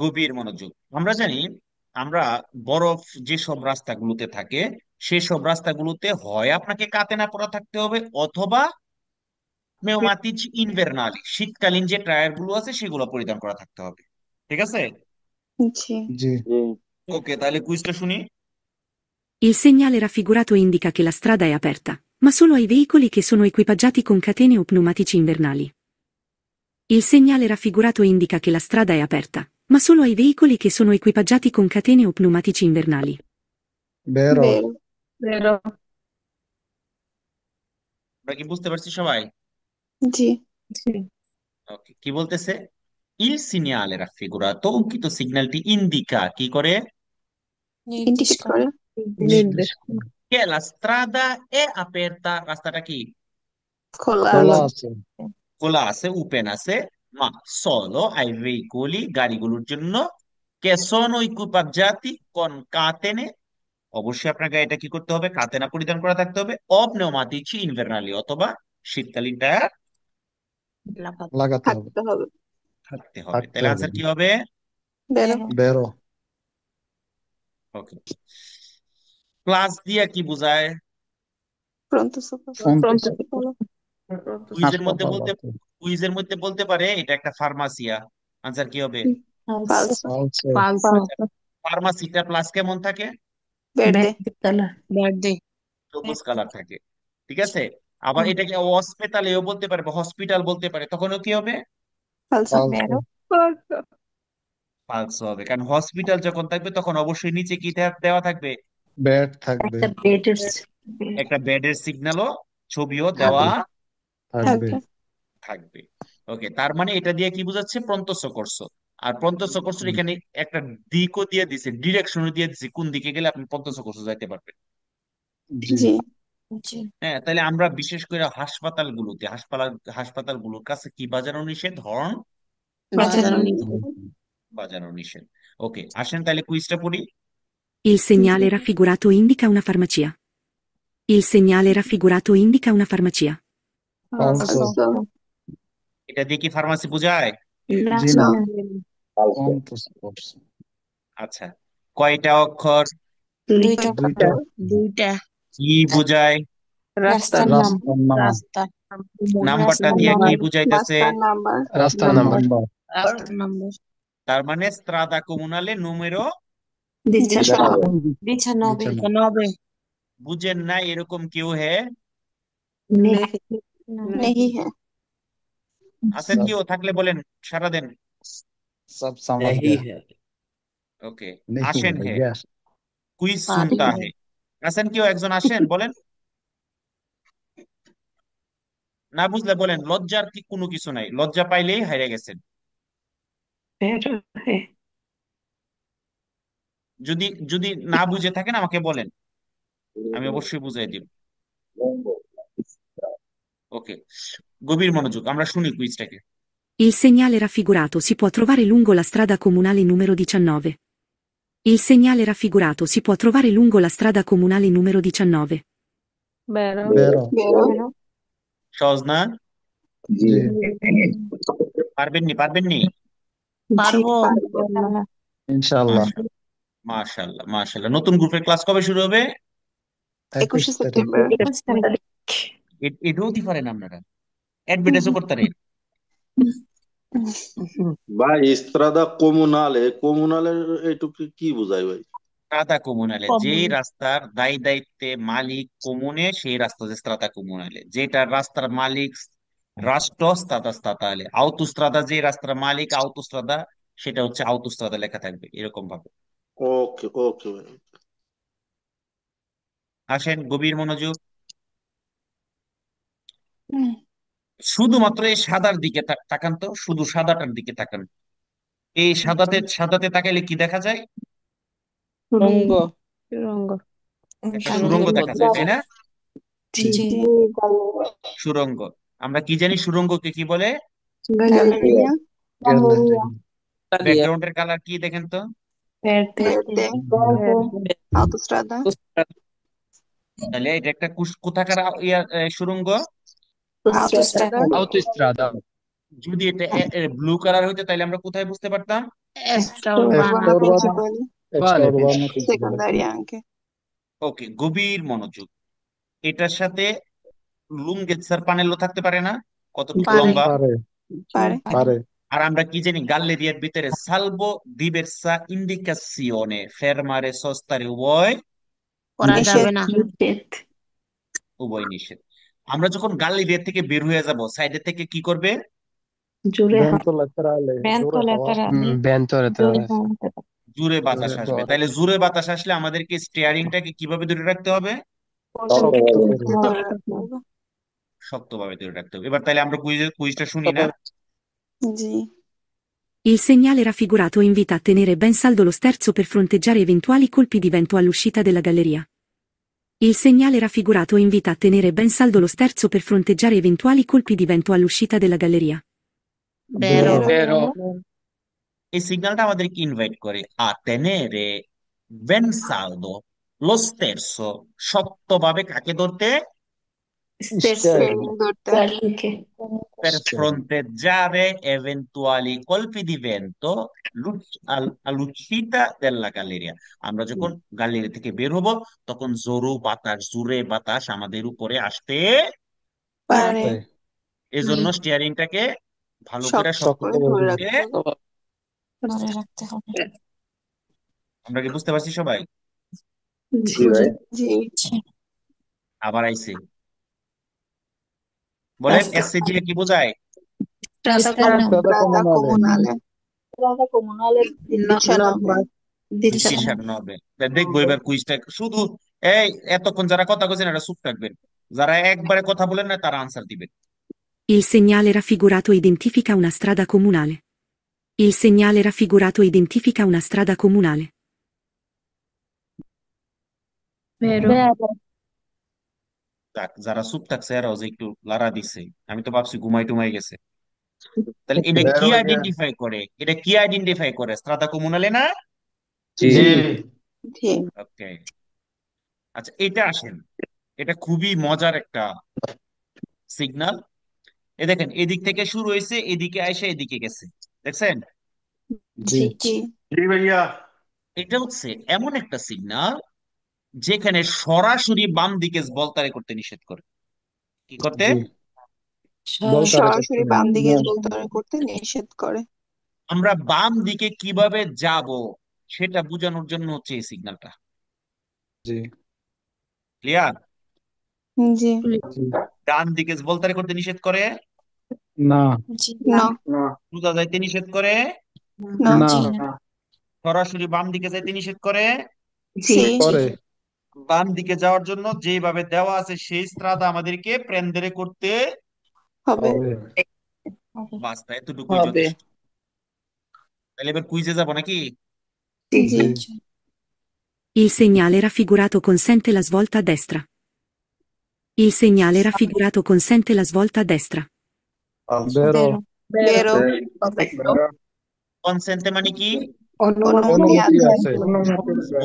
গভীর মনোযোগ। আমরা জানি আমরা বরফ যেসব রাস্তাগুলোতে থাকে সেসব রাস্তাগুলোতে হয় আপনাকে কাতেনা পরা থাকতে হবে, অথবা নেওমাতিচ ইনভারনালি শীতকালীন যে টায়ার গুলো আছে সেগুলো পরিধান করা থাকতে হবে। ঠিক আছে? জি, জি। জি, ওকে, তাহলে কুইজটা শুনি। Il segnale raffigurato indica che la strada è aperta, ma solo ai veicoli che sono equipaggiati con catene o pneumatici invernali. Il segnale raffigurato indica che la strada è aperta, ma solo ai veicoli che sono equipaggiati con catene o pneumatici invernali. Vero, vero, Vero. আমরা কি বুঝতে পারছি সবাই? জি, Sì. ওকে, কি বলতেছে? Il segnale raffigurato, অঙ্কিত সিগন্যালটি indica কি করে? নির্দেশ indicate করে। করে, নির্দেশ করে। Che la strada è aperta, রাস্তাটা কি খোলা খোলা আছে, আছে, খোলা আছে, ওপেন আছে, মা solo ai veicoli, গাড়িগুলোর জন্য, che sono equipaggiati con catene, অবশ্যই আপনার গাড়িটা কি করতে হবে? কাতেনা পরিধান করা থাকতে হবে, o pneumatici invernali, অথবা শীতকালীন টায়ার লাগাতে হবে, থাকতে হবে, থাকতে হবে। থাকতে তাহলে হবে। আনসার কি হবে? বেরো, বেরো, বেরো, ওকে। প্লাস দিয়া কি বোঝায়? pronto soccorso, ফ্রন্ট, বলো, কুইজের মধ্যে হাসপাতাল বলতে আছে, কুইজের মধ্যে বলতে পারে এটা একটা ফার্মাসিয়া। আনসার কি হবে? falso, ফালসো, Falso. ফার্মাসিটা প্লাস কেমন থাকে? verde, Verde. বার্থডে। সবুজ কালার থাকে। ঠিক আছে? আবার এটাকে হসপিটালেও বলতে পারে বা হসপিটাল বলতে পারে, তখনও কি হবে? falso, ফালসো, বেরো, ফালসো হবে, কারণ হসপিটাল যখন থাকবে তখন অবশ্যই নিচে কি দেওয়া থাকবে? ব্যাট থাকবে, একটা বেডের একটা বেডের সিগন্যালও, ছবিও দেওয়া থাকবে, থাকবে, থাকবে, থাকবে। ওকে, তার মানে এটা দিয়ে কি বোঝাচ্ছে? প্রন্তস্য। আর প্রন্তস্য এখানে একটা দিকও দিয়ে দিছে, ডিরেকশনও দিয়ে দিছে, কোন দিকে গেলে আপনি প্রন্তস্য যাইতে পারবেন। জি, জি, জি, হ্যাঁ, তাহলে আমরা বিশেষ করে হাসপাতালগুলোর কাছে কি বাজানো নিষেধ? হর্ন বাজানো, বাজানো নিষেধ। ওকে, আসেন তাহলে কুইজটা পড়ি। Il segnale raffigurato indica una farmacia. Il segnale raffigurato indica una farmacia. ফালসো, falso, এটা দিয়ে কি ফার্মাসি বোঝায়? জি না, no, ফ্রন্ট করছে, আচ্ছা, কয়টা অক্ষর? দুইটা, দুইটা, দুইটা। কি বোঝায়? রাস্তার নাম, রাস্তার নাম, রাস্তা। নাম্বারটা রাস্তার দিয়ে কি নাম্বার, বুঝাইতেছে? রাস্তার নাম্বার, রাস্তার নাম্বার। নাম্বার। রাস্তার নাম্বার। তার মানে স্ট্রাদা কমুনালে নুমেরো 19, 19, 9। বুঝেন না এরকম কেউ হে? नहीं है, আছেন সব কেউ? থাকলে বলেন, সারা দেন। সব समझ नहीं गया, है। ওকে, नहीं আসেন হে, भैया, কুইজ পারি শুনতা না। হে। আছেন কেউ? একজন আসেন, বলেন। না বুঝলে বলেন, লজ্জার কি কোনো কিছু নাই, লজ্জা পাইলেই হারিয়ে গেছেন। Vero è. যদি যদি না বুঝে থাকেন আমাকে বলেন, আমি অবশ্যই বুঝাই দিব। ওকে, গভীর মনোযোগ, আমরা শুনি কুইজটাকে। Il segnale raffigurato si può trovare lungo la strada comunale numero 19. Il segnale raffigurato si può trovare lungo la strada comunale numero 19. Vero. बेरो, vero, বেরো, সহজ না? जी, পারবেননি? পারবো। পারবো, इंशाल्लाह, মাশাআল্লাহ মাশাআল্লাহ। নতুন গ্রুপের ক্লাস কবে শুরু হবে? 21 21 तारीख, সেপ্টেম্বর, 21 তারিখ, এটাও দিতে পারেন আপনারা, অ্যাডভার্টাইজও করতে পারেন। ভাই ইস্ত্রাদা কমুনালে কমুনালের এইটুকু কি বোঝায় ভাই? স্ত্রাদা কমুনালে, যেই কমন। রাস্তার দায় দায়িত্বে মালিক কমুনে, সেই রাস্তা হচ্ছে স্ত্রাদা কমুনালে। যেটা রাস্তার মালিক রাষ্ট্র, স্ত্রাদা স্তাতালে। আউতোস্ত্রাদা, যে রাস্তার মালিক আউতোস্ত্রাদা, সেটা হচ্ছে আউতোস্ত্রাদা লেখা থাকবে এরকম ভাবে। ওকে ওকে ভাই। আসেন, গভীর মনোযোগ, হুম, শুধুমাত্র এই সাদার দিকে তাকান তো, শুধু সাদাটার দিকে তাকান। এই সাদাতে সাদাতে তাকাইলে কি দেখা যায়? রঙ্গ সুরঙ্গ একটা সুড়ঙ্গ গাঙ্গেয় দেখা যায়, তাই না? জি জি সুড়ঙ্গ। আমরা কি জানি সুড়ঙ্গকে কি বলে? গ্যালেরিয়া গ্যালারি কালিয়া ব্যাকগ্রাউন্ডের কালার কি দেখেন তো? verde autostrada তাহলে এটা একটা কোথাকার সুড়ঙ্গ? autostrada autostrada, যদি এটা ব্লু কালার হইতো তাহলে আমরা কোথায় বুঝতে পারতাম? urbana extra principale vale, urbano principale secondaria anche ওকে, গভীর মনোযোগ। এটার সাথে লুঙ্গেৎসার পানেলো থাকতে পারে না? কতটুকু pare লম্বা? pare pare pare আর আমরা কি জানি গাল্লেরিয়ার ভিতরে সালভো ডিভার্সা ইন্ডিকাসিওনে ফেরমারে সস্তারে উভয় নিষেধ উভয় নিষেধ। আমরা যখন গাল্লেরিয়া থেকে বের হয়ে যাব সাইডে থেকে কি করবে? vento laterale vento জোরে হাওয়া laterale vento laterale, জোরে বাতাস জোরে আসবে। তাহলে জোরে বাতাস আসলে আমাদেরকে স্টিয়ারিংটাকে কিভাবে ধরে রাখতে হবে? শক্ত করে ধরে রাখতে হবে শক্তভাবে ধরে রাখতে হবে। এবার তাহলে আমরা কুইজটা শুনি না? জি Il segnale raffigurato invita a tenere ben saldo lo sterzo per fronteggiare eventuali colpi di vento all'uscita della galleria. Il segnale raffigurato invita a tenere ben saldo lo sterzo per fronteggiare eventuali colpi di vento all'uscita della galleria. vero vero, এই সিগন্যালটা আমাদেরকে invite করে a tenere ben saldo lo sterzo, শক্তভাবে কাকে ধরতে? steering ধরতে Per steering fronteggiare eventuali colpi di vento all'uscita della galleria. আমরা যখন gallery থেকে বের হব তখন জোরে বাতাস আমাদের উপরে আসতে পারে পারে এজন্য স্টিয়ারিংটাকে ভালো করে শক্ত শক্ত করে শক্ত ধরে করে করে রাখতে হবে ধরে রাখতে হবে আমরা কি বুঝতে পারছি সবাই? জি ভাই জি আবার আইছে, বলেন এসসি দিয়ে কি বোঝায়? strada strada comunale comunale 19 19 দেখবো এবার কুইজটা শুধু এই এতক্ষণ যারা কথা বলছেন এটা চুপ থাকবেন, যারা একবারে কথা বলেন না তারা আনসার দিবেন। Il segnale raffigurato identifica una strada comunale. Il segnale raffigurato identifica una strada comunale. vero যাক, যারা চুপ থাকছে এরাও যে একটু লারা দিছে, আমি তো ভাবছি ঘুমাই টুমাই গেছে। তাহলে এটা কি আইডেন্টিফাই করে? এটা কি আইডেন্টিফাই করে? স্ট্রাদা কমুনালে না? জি জি জি ওকে, আচ্ছা এটা আসেন, এটা খুবই মজার একটা সিগন্যাল। এ দেখেন এদিক থেকে শুরু হয়েছে, এদিকে আইসা এদিকে গেছে, দেখছেন? জি জি জি ভাইয়া এটা হচ্ছে এমন একটা সিগন্যাল যেখানে সরাসরি বাম দিকে বলতারে করতে নিষেধ করে। কি করতে? জি বলতারে করতে সরাসরি বাম দিকে করতে নিষেধ করে আমরা বাম দিকে কিভাবে যাব সেটা বোঝানোর জন্য হচ্ছে এই সিগন্যালটা। জি ক্লিয়ার? জি জি ডান দিকে বলতারে করতে নিষেধ করে, না জি না সোজা যাইতে নিষেধ করে, না না জি না সরাসরি বাম দিকে যাইতে নিষেধ করে। জি করে বাম দিকে যাওয়ার জন্য যেভাবে দেওয়া আছে সেই স্ত্রাদা আমাদেরকে প্রেন্দেরে করতে হবে হবে হবে বাস, এতটুকুই হবে যথেষ্ট। তাহলে এবার কুইজে যাব নাকি? জি জি জি Il segnale raffigurato consente la svolta a destra. Il segnale raffigurato consente la svolta a destra. বেরো vero vero কনসেন্টে মানে কি? অনুমতি অনুমতি আছে আছে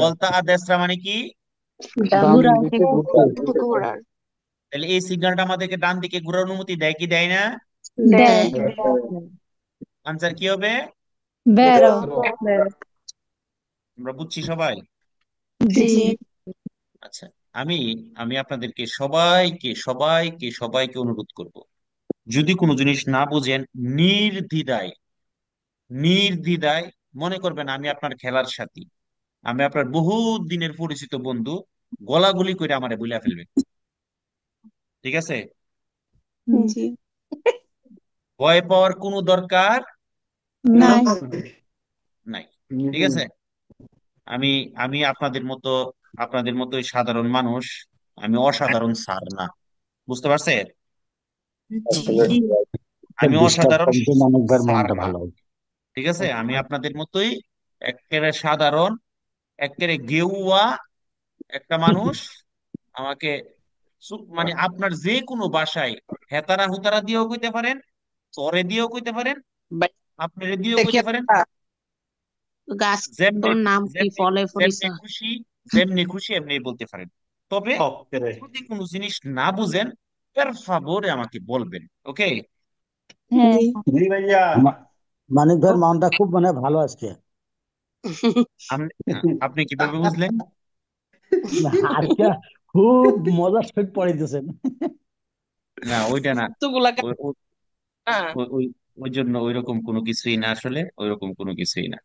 বলতা আদেসরা মানে কি? ডান দিকে ঘুরতে ঘোরার তাহলে এই সিগন্যালটা আমাদেরকে ডান দিকে ঘোরার অনুমতি দেয় কি দেয় না? দেয় আনসার কি হবে? vero বেরো আমরা বুঝছি সবাই? জি আচ্ছা, আমি আমি আপনাদেরকে সবাইকে অনুরোধ করব, যদি কোনো জিনিস না বুঝেন নির্দ্বিধায় নির্দ্বিধায় মনে করবেন আমি আপনার খেলার সাথী, আমি আপনার বহুত দিনের পরিচিত বন্ধু, গলাগুলি করে আমারে বলে ফেলবেন, ঠিক আছে? জি ভয় পাওয়ার কোনো দরকার নাই নাই, ঠিক আছে? আমি আমি আপনাদের মতোই সাধারণ মানুষ, আমি অসাধারণ স্যার না, বুঝতে পারছেন? জি আমি ডিস্টার্ব অসাধারণ করতে মানুষদের স্যার মনটা না, ভালো হয়। ঠিক আছে, আমি আপনাদের মতোই একেবারে সাধারণ, একেবারে গেউয়া একটা মানুষ। আমাকে মানে আপনার যে কোনো ভাষায় হেতারা হুতারা দিয়েও কইতে পারেন, তরে দিয়েও কইতে পারেন, ভাই, আপনারে দিয়েও দেখি কইতে পারেন, একটা যেমনি গাছটার নাম কি, যেমনি ফলে যেমনি ফলিসা? খুশি, যেমনি খুশি এমনি বলতে পারেন। তবে ওকে। যদি কোনো জিনিস না বুঝেন, per favore আমাকে বলবেন। ওকে? হ্যাঁ জি জি ভাইয়া। মানিক ভাইয়ের মানটা খুব ভালো আজকে। আপনি কিভাবে বুঝলেন? আজকে খুব মজার সহিত পড়াইতেছেন। না, ওইটা না। এতগুলা ওই ওই না। ওই ওই- ওই জন্য ওইরকম কোনো কিছুই না, আসলে ওইরকম কোনো কিছুই না।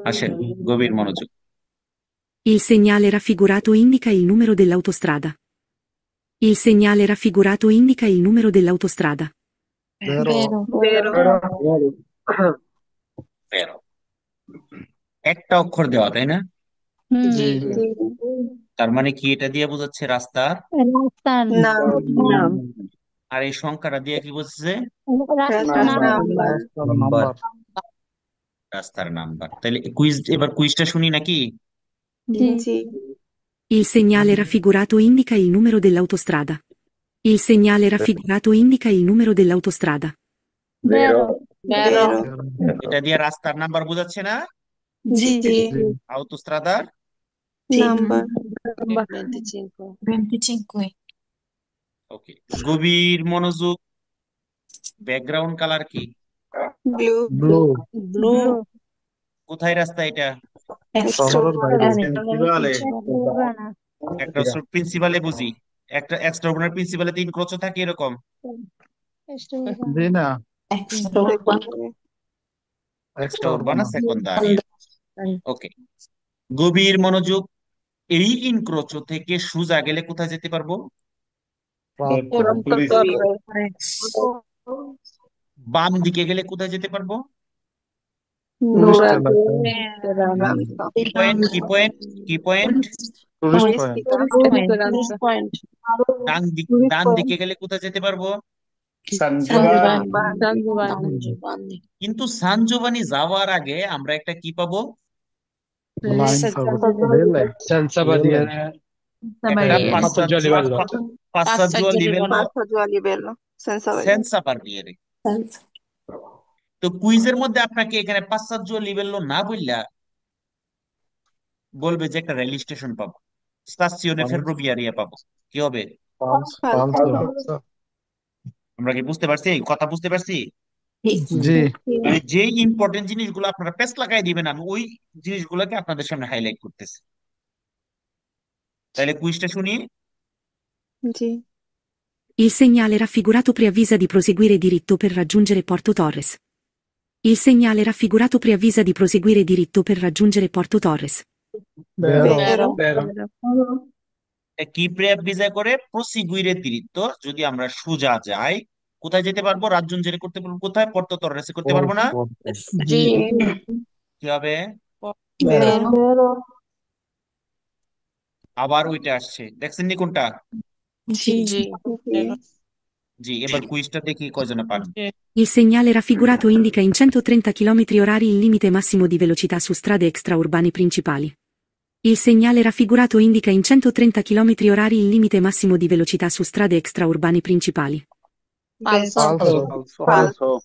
আসেন, গভীর মনোযোগ। Il segnale raffigurato indica il numero dell'autostrada. Il segnale raffigurato indica il numero dell'autostrada. বেরো বেরো তেরো। একটা অক্ষর দেওয়া, তাই না? জি জি জি তার মানে কি এটা দিয়ে বোঝাচ্ছে রাস্তা? রাস্তার নাম নাম আর এই সংখ্যাটা দিয়ে কি বোঝাচ্ছে? রাস্তার রাস্তার নাম নাম্বার রাস্তার নাম্বার। নাম্বার। রাস্তার নাম্বার। তাহলে এবার কুইজটা শুনি নাকি? জি জি Il segnale raffigurato indica il numero dell'autostrada. Il segnale raffigurato indica il numero dell'autostrada. বেরো বেরো। বেরো এটা দিয়ে রাস্তার নাম্বার বোঝাচ্ছে না? জি জি আউতোস্ত্রাদার নাম্বার 25 25 ওকে, গভীর মনোযোগ। ব্যাকগ্রাউন্ড কালার কি? Blue blue. ব্লু। কোথায় রাস্তা এটা? শহরের বাইরে। প্রিন্সিপালে। একটা প্রিন্সিপালে বুঝি, একটা এক্সট্রা অর্ডিনারি প্রিন্সিপালে 3 ক্রোচ থাকে এরকম। জি না, সেকেন্ডারি এক্সট্রা এক্সট্রা উরবানা উর্বানা। সেকন্দারি। ওকে, গভীর মনোযোগ। এই ইনক্রোচো থেকে সোজা গেলে কোথায় যেতে পারবো? বাম দিকে গেলে কোথায় যেতে পারবো? টুরিস্ট এলাকা, কি পয়েন্ট, কি পয়েন্ট, কি point? Tourist point. Tourist point. ডান দিকে গেলে কোথায় যেতে পারবো? কিন্তু সান জোভানি যাওয়ার আগে আমরা একটা কি পাবো? Line rail line. senza rail badire line. একটা passaggio a livello. passaggio a livello passaggio a livello senza vedere senza barriere। তো কুইজের মধ্যে আপনাকে এখানে passaggio a livello না বললা বলবে যে একটা রেল স্টেশন পাবো, স্টাসিওনে ফেররোভিয়ারিয়া পাবো। কি হবে? ফালসো। আমরা কি বুঝতে পারছি? কথা বুঝতে পারছি? জি মানে যে ইম্পর্টেন্ট জিনিসগুলো আপনারা পেস লাগাই দিবেন, আমি ওই জিনিসগুলোকে আপনাদের সামনে হাইলাইট করতেছি। তাহলে কুইজটা শুনি। জি Il segnale raffigurato preavvisa di proseguire diritto per raggiungere Porto Torres. Il segnale raffigurato preavvisa di proseguire diritto per raggiungere Porto Torres. বেরো vero কি প্রেপ ভিসা করে প্রসিগুইরে দিরিত্ত, যদি আমরা সোজা যাই কোথায় যেতে পারবো? রাজ্যঞ্জেরি করতে পারবো কোথায়? পর্তো তররেসে করতে পারবো না? জি কি হবে? vero আবার ওইটা আসছে, দেখছেন নি কোনটা? জি sì জি, এবার কুইজটা দেখি কয়জনে পারেন। Il segnale raffigurato indica in 130 km orari il limite massimo di velocità su strade extraurbane principali. Il segnale raffigurato indica in 130 km orari il limite massimo di velocità su strade extraurbane principali. falso ফালসো। ফালসো।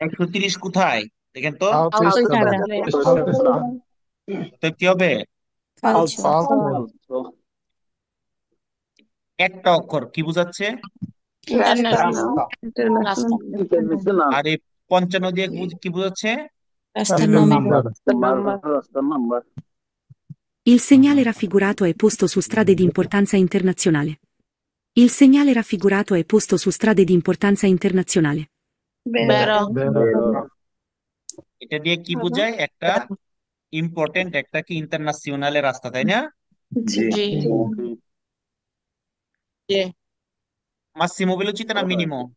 130 কোথায় দেখেন তো? আউটোস্ট্রাদা। তো কি হবে? ফালসো ফালসো। একটা অক্ষর কি বোঝাচ্ছে? international আর এই 55 দিয়ে কি বোঝাচ্ছে? রাস্তার নাম্বার। রাস্তার number. Il segnale raffigurato è posto su strade di importanza internazionale. Il segnale raffigurato è posto su strade di importanza internazionale. বেরো। বেরো এটা দিয়ে কি বোঝায়? একটা ইম্পর্টেন্ট একটা কি ইন্টারন্যাশনাল রাস্তা, তাই না? জি জি মাসিমো ভেলোচিতে না মিনিমো?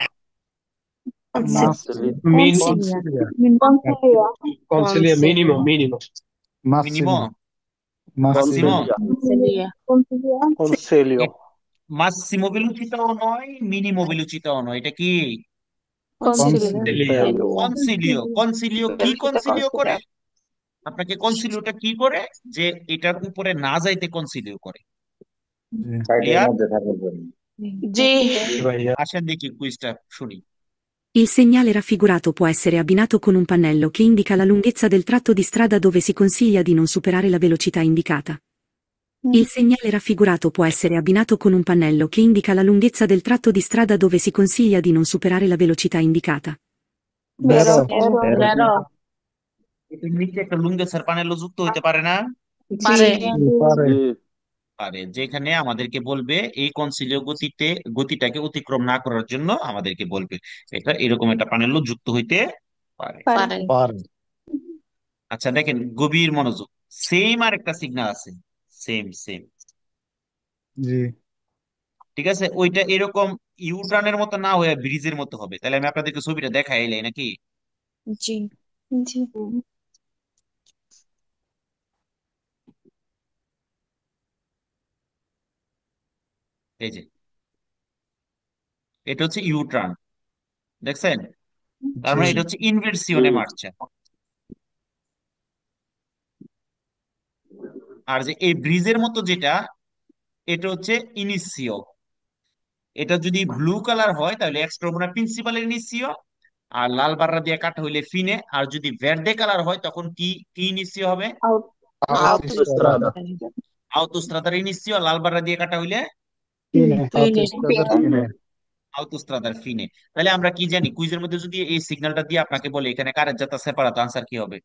Min- কনসিলিয়া। consiglia minimo, minimo. মিনিমো? Massimo. Massimo? কনসেলিও। Massimo ভেলোচিতাও নয়, মিনিমো ভেলোচিতাও নয়, এটা কি? কনসিলিয়াম কনসিলিও কনসিলিও কি কনসিলিও করে? আপনাকে কনসিলিওটা কি করে? যে এটার উপরে না যাইতে কনসিলিও করে। সাইডের ক্লিয়ার? মধ্যে থাকার জন্য। জি ভাইয়া আসেন দেখি কুইজটা শুনি। Il segnale raffigurato può essere abbinato con un pannello che indica la lunghezza del tratto di strada dove si consiglia di non superare la velocità indicata. Il segnale raffigurato può essere abbinato con un pannello che indica la lunghezza del tratto di strada dove si consiglia di non superare la velocità indicata. বেরো বেরো এটার নিচে একটা লুঙ্গেসার পানেলও যুক্ত হইতে পারে না? পারে পারে। জি পারে, যেখানে আমাদেরকে বলবে এই কনসিলিয় গতিটাকে অতিক্রম না করার জন্য আমাদেরকে বলবে এটা এরকম একটা পানেলও যুক্ত হইতে পারে। পারে পারে। আচ্ছা দেখেন, গভীর মনোযোগ। সেম আর একটা সিগন্যাল আছে, সেম সেম। জি ঠিক আছে, ওইটা এরকম ইউটার্নের মতো না হয়ে ব্রিজের মতো হবে। তাহলে আমি আপনাদেরকে ছবিটা দেখাইলাই নাকি? জি জি এই যে এটা হচ্ছে ইউটার্ন, দেখছেন? তার জি মানে এটা হচ্ছে ইনভার্সিওনে মারছে। আর যে এই ব্রিজের মতো যেটা, এটা হচ্ছে ইনিসিও। এটা যদি ব্লু কালার হয় তাহলে এক্সট্রাবোনা প্রিন্সিপালের ইনিসিও, আর লাল বাররা দিয়ে কাটা হইলে ফিনে। আর যদি ভের্দে কালার হয় তখন কি কি ইনিসিও হবে? autostrada আউতোস্ত্রাদার ইনিসিও, লাল বাররা দিয়ে কাটা হইলে autostrada fine। আউতোস্ত্রাদার ফিনে। তাহলে আমরা কি জানি, কুইজের মধ্যে যদি এই সিগন্যালটা দিয়ে আপনাকে বলে এখানে কারের যাত্রা সেপারাতো, আনসার কি হবে?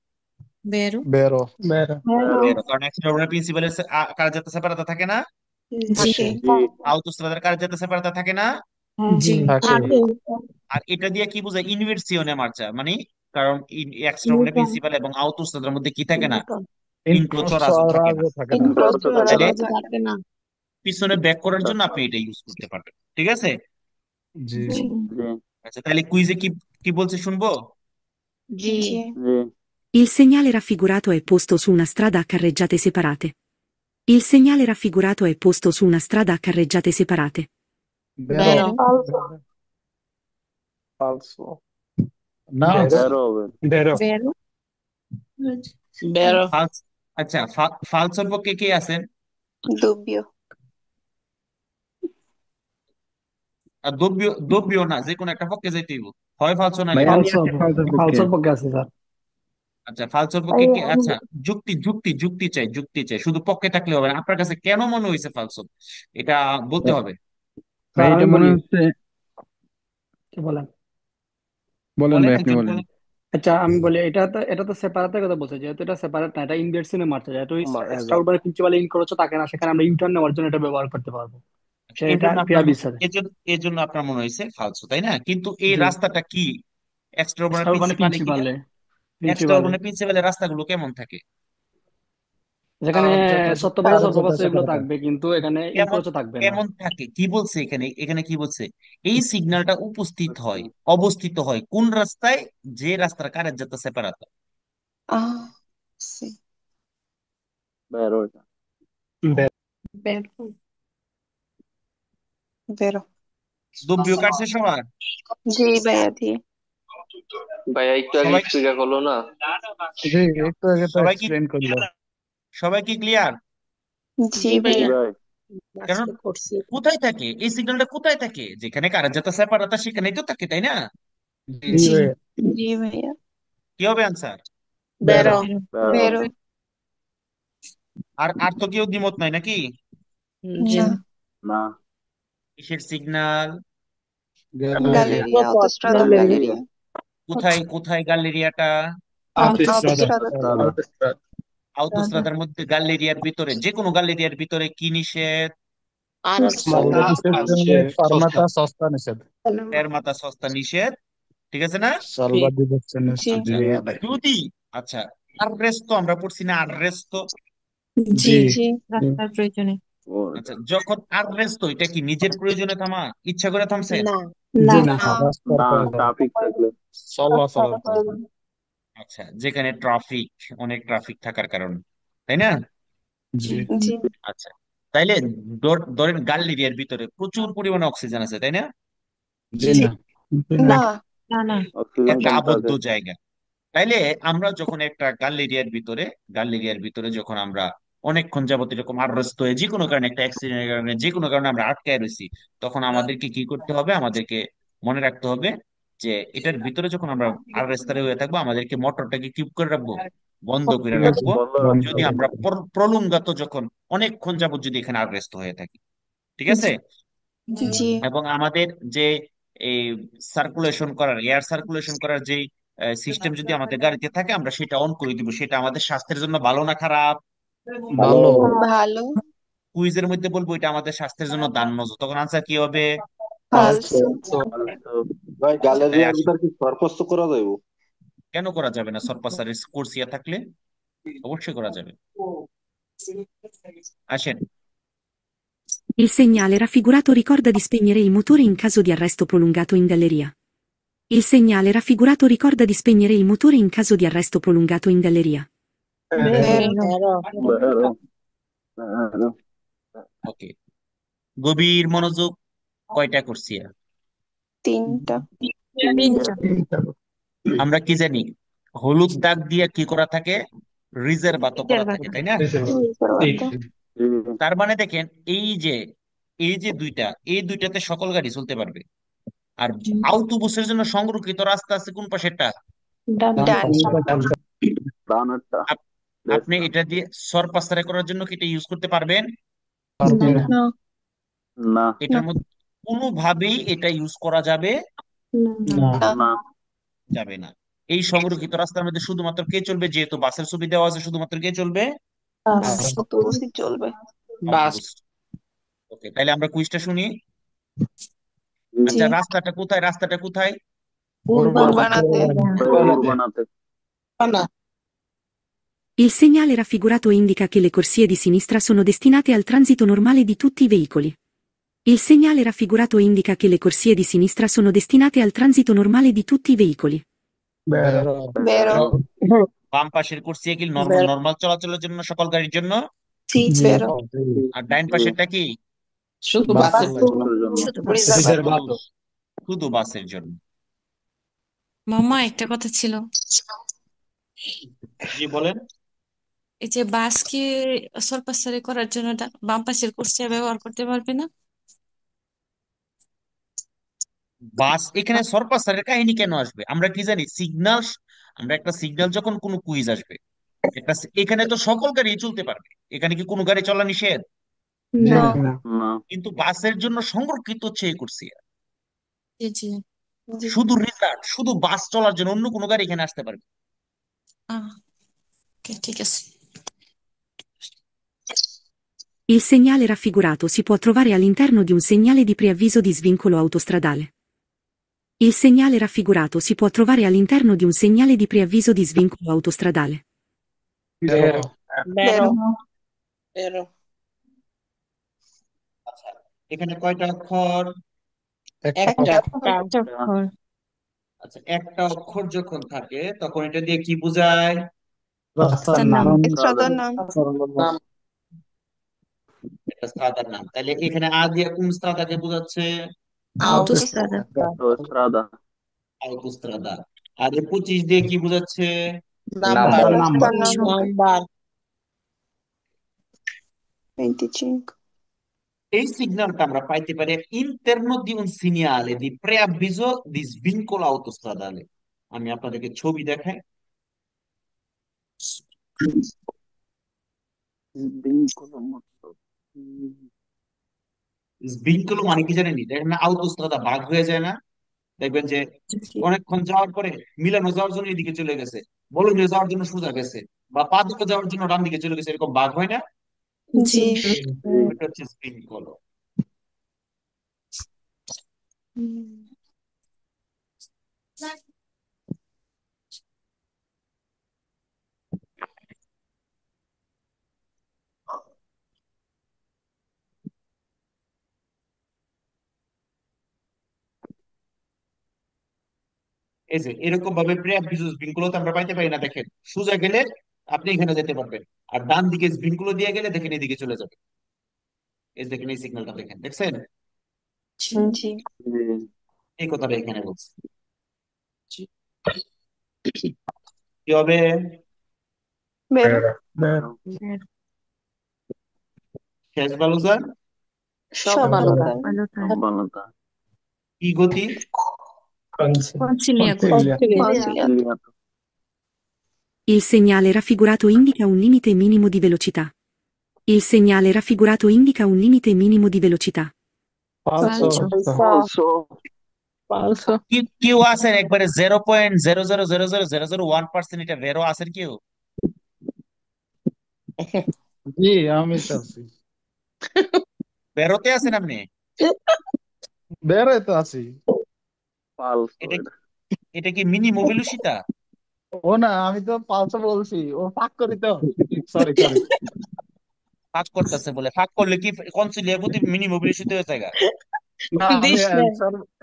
বেরো বেরো। বেরো বেরো, কারণ এক্সট্রাবোনা প্রিন্সিপালের কারের যাত্রা সেপারাতো থাকে না, জি জি জি আউতোস্ত্রাদার কারের যাত্রা সেপারাতো থাকে না। জি থাকে। আর এটা দিয়ে কি বোঝায়? ইনভার্সিওনে মার্চা, মানে কারণ এক্সট্রাবোনা প্রিন্সিপাল এবং আউতোস্ত্রাদার মধ্যে কি থাকে না? ইনক্লো চরাজো থাকে না। থাকে না। তাহলে থাকে না পিছনে ব্যাক করার জন্য আপনি এটা ইউজ করতে পারবেন। ঠিক আছে? জি জি জি আচ্ছা, তাহলে কুইজে কি কি বলছে শুনবো? জি জি জি Il segnale raffigurato è posto su una strada a carreggiate separate. Il segnale raffigurato è posto su una strada a carreggiate separate. বেরো। বেরো ফালসো না। বেরো হবে বেরো বেরো বেরো ফালস। আচ্ছা, ফালসোর পক্ষে কে আছেন? দুব্য আর দ্রব্য না, যে কোনো একটা পক্ষে যাইতে হইব, হয় ফালসো না ভাইয়া লিখো। আমি আছি ফালসোর পক্ষে আছে স্যার। আচ্ছা, ফালসোর পক্ষে কে? আচ্ছা, যুক্তি যুক্তি যুক্তি চাই, যুক্তি চাই, শুধু পক্ষে থাকলে হবে না। আপনার কাছে কেন মনে হয়েছে ফালসো, এটা বলতে হবে। ভাই স্যার এটা আমি মনে বলি, হচ্ছে কি বলেন? বলেন বলেন, ভাই আপনি একজন বলেন। বলেন। আচ্ছা আমি বলি এটা তো সেপারেটের কথা বলছে, যেহেতু এটা সেপারেট না, এটা ইনভার্সনে মারছে, যেহেতু এক্সট্রা অর্ডিনারি প্রিন্সিপাল ইন করেছে তাকে না, সেখানে আমরা ইউটার্ন নেওয়ার জন্য এটা ব্যবহার করতে পারবো। এর সেটা জন্য ক্রিয়া আপনার বিস্তারে এর জন্য আপনার মনে হয়েছে ফালসো, তাই না? কিন্তু এই জি রাস্তাটা কি এক্সট্রা এক্সট্রা অর্ডিনারি প্রিন্সিপালে কি? প্রিন্সিপালে এক্সট্রা প্রিন্সিপালের রাস্তাগুলো কেমন থাকে? যেখানে সত্যবাদী কারের স্বল্পবাস্তু এগুলো সেপারেট। থাকবে, কিন্তু এখানে কেমন ইনক্রোচও থাকবে না। কেমন থাকে কি বলছে এখানে? এখানে কি বলছে? এই সিগন্যালটা উপস্থিত হয়, অবস্থিত হয় কোন রাস্তায়? যে রাস্তার কারের যাত্রা সেপারাতো। আহ সি বেরো এটা বেরো বেরো দ্রব্য কাটছে সবার? জি ভাইয়া জি ভাইয়া একটু আগে সবাই এক্সপ্লেন করলো না। জি একটু আগে তো সবাই কি এক্সপ্লেন করলো। সবাই কি ক্লিয়ার? জি জি জি ভাইয়া ভাইয়া ভাই কারণ আজকে করছি কোথায় থাকে এই সিগন্যালটা? কোথায় থাকে? যেখানে কারের যাত্রা সেপারাতো সেখানেই তো থাকে, তাই না? জি জি ভাইয়া। জি ভাইয়া কি হবে আনসার? বেরো। বেরো বেরো বেরো আর আর তো কেউ দ্বিমত নাই নাকি? জি না না কিসের সিগন্যাল? গ্যালারি। গ্যালেরিয়া অটোস্ট্রাদা গ্যালেরিয়া কোথায় কোথায় গ্যালেরিয়াটা? অটোস্ট্রাদা autostrada আউতোস্ত্রাদার মধ্যে গ্যালেরিয়ার ভিতরে, যে কোনো গ্যালেরিয়ার ভিতরে কি নিষেধ? আর মূল্য নিষেধ জন্য ফার্মাটা সস্তা, সস্তা নিষেধ। এর মাথা সস্তা নিষেধ। ঠিক আছে না? সালবাদি হচ্ছে জি আচ্ছা, যদি আচ্ছা, আররেস্ট তো আমরা পড়ছি না? আররেস্ট তো জি জি জি রাস্তার প্রয়োজনে ও আচ্ছা, যখন আররেস্ট তো এটা কি নিজের প্রয়োজনে থামা, ইচ্ছা করে থামছেন? না না জি না। না রাস্তার না প্রয়োজন। ট্রাফিক থাকলে চলাচলের প্রয়োজন। আচ্ছা, যেখানে ট্রাফিক, অনেক ট্রাফিক থাকার কারণে, তাই না? জি জি জি আচ্ছা, তাইলে ধরেন গ্যালেরিয়ার ভিতরে প্রচুর পরিমাণে অক্সিজেন আছে, তাই না? জি জি না। না না না একটা শ্রীলঙ্কান আবদ্ধ তাদের জায়গা। তাইলে আমরা যখন একটা গাল এরিয়ার ভিতরে যখন আমরা অনেকক্ষণ যাবত এরকম আড়ষ্ট হয়ে যে কোনো কারণে একটা অ্যাক্সিডেন্টের কারণে যে কোনো কারণে আমরা আটকায় রয়েছি, তখন আমাদেরকে কি করতে হবে? আমাদেরকে মনে রাখতে হবে যে এটার ভিতরে যখন আমরা আড়স্তারে হয়ে থাকবো, আমাদেরকে মোটরটাকে কিপ করে রাখবো, বন্ধ করে রাখবো। বন্ধ বন্ধ রাখতে যদি হবে। আমরা প্রলুঙ্গাত যখন অনেকক্ষণ যাবত যদি এখানে আড়স্ত হয়ে থাকি, ঠিক আছে? জি এবং আমাদের যে এই এয়ার সার্কুলেশন করার যে সিস্টেম যদি আমাদের গাড়িতে থাকে, আমরা সেটা অন করে দিব। সেটা আমাদের স্বাস্থ্যের জন্য ভালো না খারাপ? ভালো। ভালো। ভালো কুইজের মধ্যে বলবো এটা আমাদের স্বাস্থ্যের জন্য দান্নজ, তখন আনসার কি হবে? ফালসু তো ভাই আচ্ছা, তাই গ্যালারিয়ার আসি। ভিতর কি সরপস্ত করা যাইব? কেন করা যাবে না? সরপাসারের কোর্সিয়া থাকলে অবশ্যই করা যাবে। আসেন। Il segnale raffigurato ricorda di spegnere il motore in caso di arresto prolungato in galleria. Il segnale raffigurato ricorda di spegnere il motore in caso di arresto prolungato in galleria. বেরো বেরো, বেরো। ওকে, গভীর মনোযোগ। কয়টা কোর্সিয়া? তিনটা তিনটা আমরা কি জানি? হলুদ দাগ দিয়ে কি করা থাকে? রিজার্ভাতো করা থাকে, তাই না? তার মানে দেখেন, এই যে এই যে দুইটা, এই দুইটাতে সকল গাড়ি চলতে পারবে। আর আউটোবুসের জন্য সংরক্ষিত রাস্তা আছে কোন পাশেরটা? ডান ডানেরটা। আপ- আপনি এটা দিয়ে সরপাসারে করার জন্য কি এটা ইউজ করতে পারবেন? না না এটার মধ্যে কোনোভাবেই এটা ইউজ করা যাবে না। না যাবে না। এই সংরক্ষিত রাস্তার মধ্যে শুধুমাত্র কে চলবে? যেহেতু বাসের ছবি দেওয়া আছে, শুধুমাত্র কে চলবে? অটোবুসই চলবে বাস। অটোবুস। ওকে, তাহলে আমরা কুইজটা শুনি। জি আচ্ছা, রাস্তাটা কোথায়? রাস্তাটা কোথায়? উর্বানাতে উর্বানাতে। না Il segnale raffigurato indica che le corsie di sinistra sono destinate al transito normale di tutti i veicoli. Il segnale raffigurato indica che le corsie di sinistra sono destinate al transito normale di tutti i veicoli. বেরো। বেরো বাম পাশের কুর্সি কি বের- normal চলাচলের জন্য, সকল গাড়ির জন্য? জি বেরো আর ডাইন পাশেরটা কি? শুধু বাস বাসের জন্য রিজার্ভ শুধু বাসের জন্য। মামা একটা কথা ছিল, জি বলেন। এই যে বাসকে সরপাসারি করার জন্য বাম পাশের কুর্সিয়া ব্যবহার করতে পারবে না? বাস এখানে সরপাসারের কাহিনী কেন আসবে? আমরা কি জানি? সিগন্যাল, আমরা একটা সিগন্যাল যখন কোনো কুইজ আসবে, এখানে তো সকল গাড়ি চলতে পারবে। এখানে কি কোনো গাড়ি চলা নিষেধ? না না কিন্তু বাসের জন্য সংরক্ষিত হচ্ছে এই কুর্সি। জি জি জি শুধু রিজার্ভ, শুধু বাস চলার জন্য, অন্য কোনো গাড়ি এখানে আসতে পারবে। ওকে, ঠিক আছে। Il segnale raffigurato si può trovare all'interno di un segnale di preavviso di svincolo autostradale. Il segnale raffigurato si può trovare all'interno di un segnale di preavviso di svincolo autostradale. বেরো। বেরো বেরো। আচ্ছা, এখানে কয়টা অক্ষর? একটা আচ্ছা, একটা অক্ষর যখন থাকে তখন এটা দিয়ে কি বোঝায়? রাস্তার নাম। রাস্তার নাম নাম এটা স্ত্রাদার নাম। তাহলে এখানে আ দিয়ে কোন স্ত্রাদাকে বোঝাচ্ছে? autostrada autostrada আউটোস্ত্রাদা। আর এই 25 দিয়ে কি বোঝাচ্ছে? নাম্বার রাস্তার নাম্বার। নাম্বার venticinque এই সিগন্যালটা আমরা পাইতে পারি interno di un segnale di preavviso di svincolo autostradale। আমি আপনাদেরকে ছবি দেখাই। svincolo মানে কি জানেন? দেখেন না, autostrada ভাগ হয়ে যায় না? দেখবেন যে অনেকক্ষণ যাওয়ার পরে মিলানো যাওয়ার জন্য এদিকে চলে গেছে, বলোনিয়া যাওয়ার জন্য সোজা গেছে, বা পাদুকা যাওয়ার জন্য ডান দিকে চলে গেছে, এরকম ভাগ হয় না? জি ওইটা হচ্ছে svincolo। এই যে এরকম ভাবে প্রেয়ার স্প্রিংগুলো তো আমরা পাইতে পারি না। দেখেন, সোজা গেলে আপনি এখানে যেতে পারবেন, আর ডান দিকে স্প্রিংগুলো দিয়ে গেলে দেখেন এদিকে চলে যাবে। এই যে দেখেন, এই সিগন্যালটা দেখেন, দেখছেন? জি এই কথাটা এখানে বলছে। জি। কি হবে? বেরো বেরো বেরো। শেষ বালুচা সব সব আলাদা বালুকা কি গতি? কনসিলিয়া গতি কনসিলিয়া কনসিলিয়ার Il segnale raffigurato indica un limite minimo di velocità. Il segnale raffigurato indica un limite minimo di velocità. ফালসো falso ফালসো কেউ আছেন একবারে 0.0000001% এটা ভেরো আছেন কেউ? জি আমি তো আছি বেরোতে আছেন আপনি? বেরোয় তো আছি falso এটা এটা এটা কি মিনি মোবিলুসিতা? ও না আমি তো ফালসো বলছি ও ফাঁক করি তো সরি সরি ফাঁক করতেছে বলে, ফাঁক করলে কি কনসিলিয়া গতি মিনি মোবিলুসিতা হয়ে যায়? না আমি দিস নাই।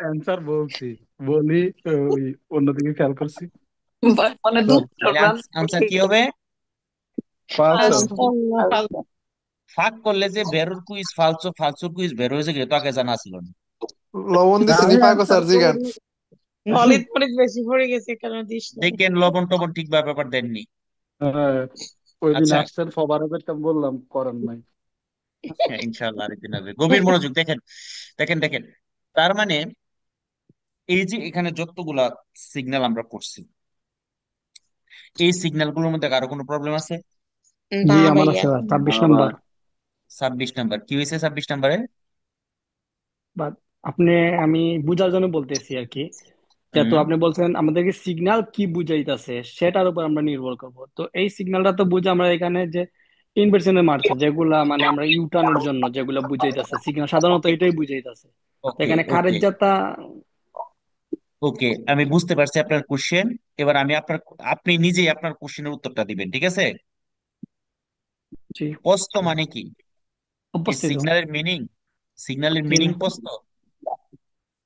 অ্যান্সার বলছি বলি ওই অন্যদিকে খেয়াল করছি মানে সরি দুটো তাহলে প্রান্ত আনসার কি হবে? ফালসো ফালসো। ফাঁক করলে যে বেরোর কুইজ ফালসো, ফালসোর কুইজ বের হয়েছে কি তো আগে জানা ছিল না। লবণ না দিছে নি আমি পাকো অ্যান্সার স্যার জিগান করি নলেজ মলেজ বেশি পড়ে গেছে কারণ দিস নাই। দেখেন লবণ টবণ ঠিক ব্যাপার দেননি। হ্যাঁ, ওই দিন আচ্ছা, আসছেন ফবারটা বললাম করেন নাই হ্যাঁ, ইনশাআল্লাহ আরেকদিন হবে। গভীর মনোযোগ দেখেন, দেখেন দেখেন। তার মানে এই যে এখানে যতগুলা সিগন্যাল আমরা করছি, এই সিগন্যাল গুলোর মধ্যে কারো কোনো প্রবলেম আছে? জি না আমার ভাইয়া। আছে 26 না নাম্বার। 26 নাম্বার কি হয়েছে? 26 নাম্বারে বাট আপনি আমি বুঝার জন্য বলতেছি আর কি, যেহেতু হুম আপনি বলছেন আমাদেরকে সিগন্যাল কি বুঝাইতেছে সেটার উপর আমরা নির্ভর করব। তো এই সিগন্যালটা তো বুঝে আমরা এখানে যে ইনভার্সনে মারছে যেগুলা মানে আমরা ইউটার্নের জন্য যেগুলা বুঝাইতেছে সিগন্যাল সাধারণত ওকে এটাই বুঝাইতেছে। তো ওকে এখানে ওকে কারের যাত্রা। ওকে আমি বুঝতে পারছি আপনার কোশ্চেন। এবার আমি আপনি নিজেই আপনার কোশ্চেনের উত্তরটা দিবেন, ঠিক আছে? জি প্রস্থ মানে কি? এই উপস্থিত। সিগন্যালের জি মিনিং না, প্রস্থ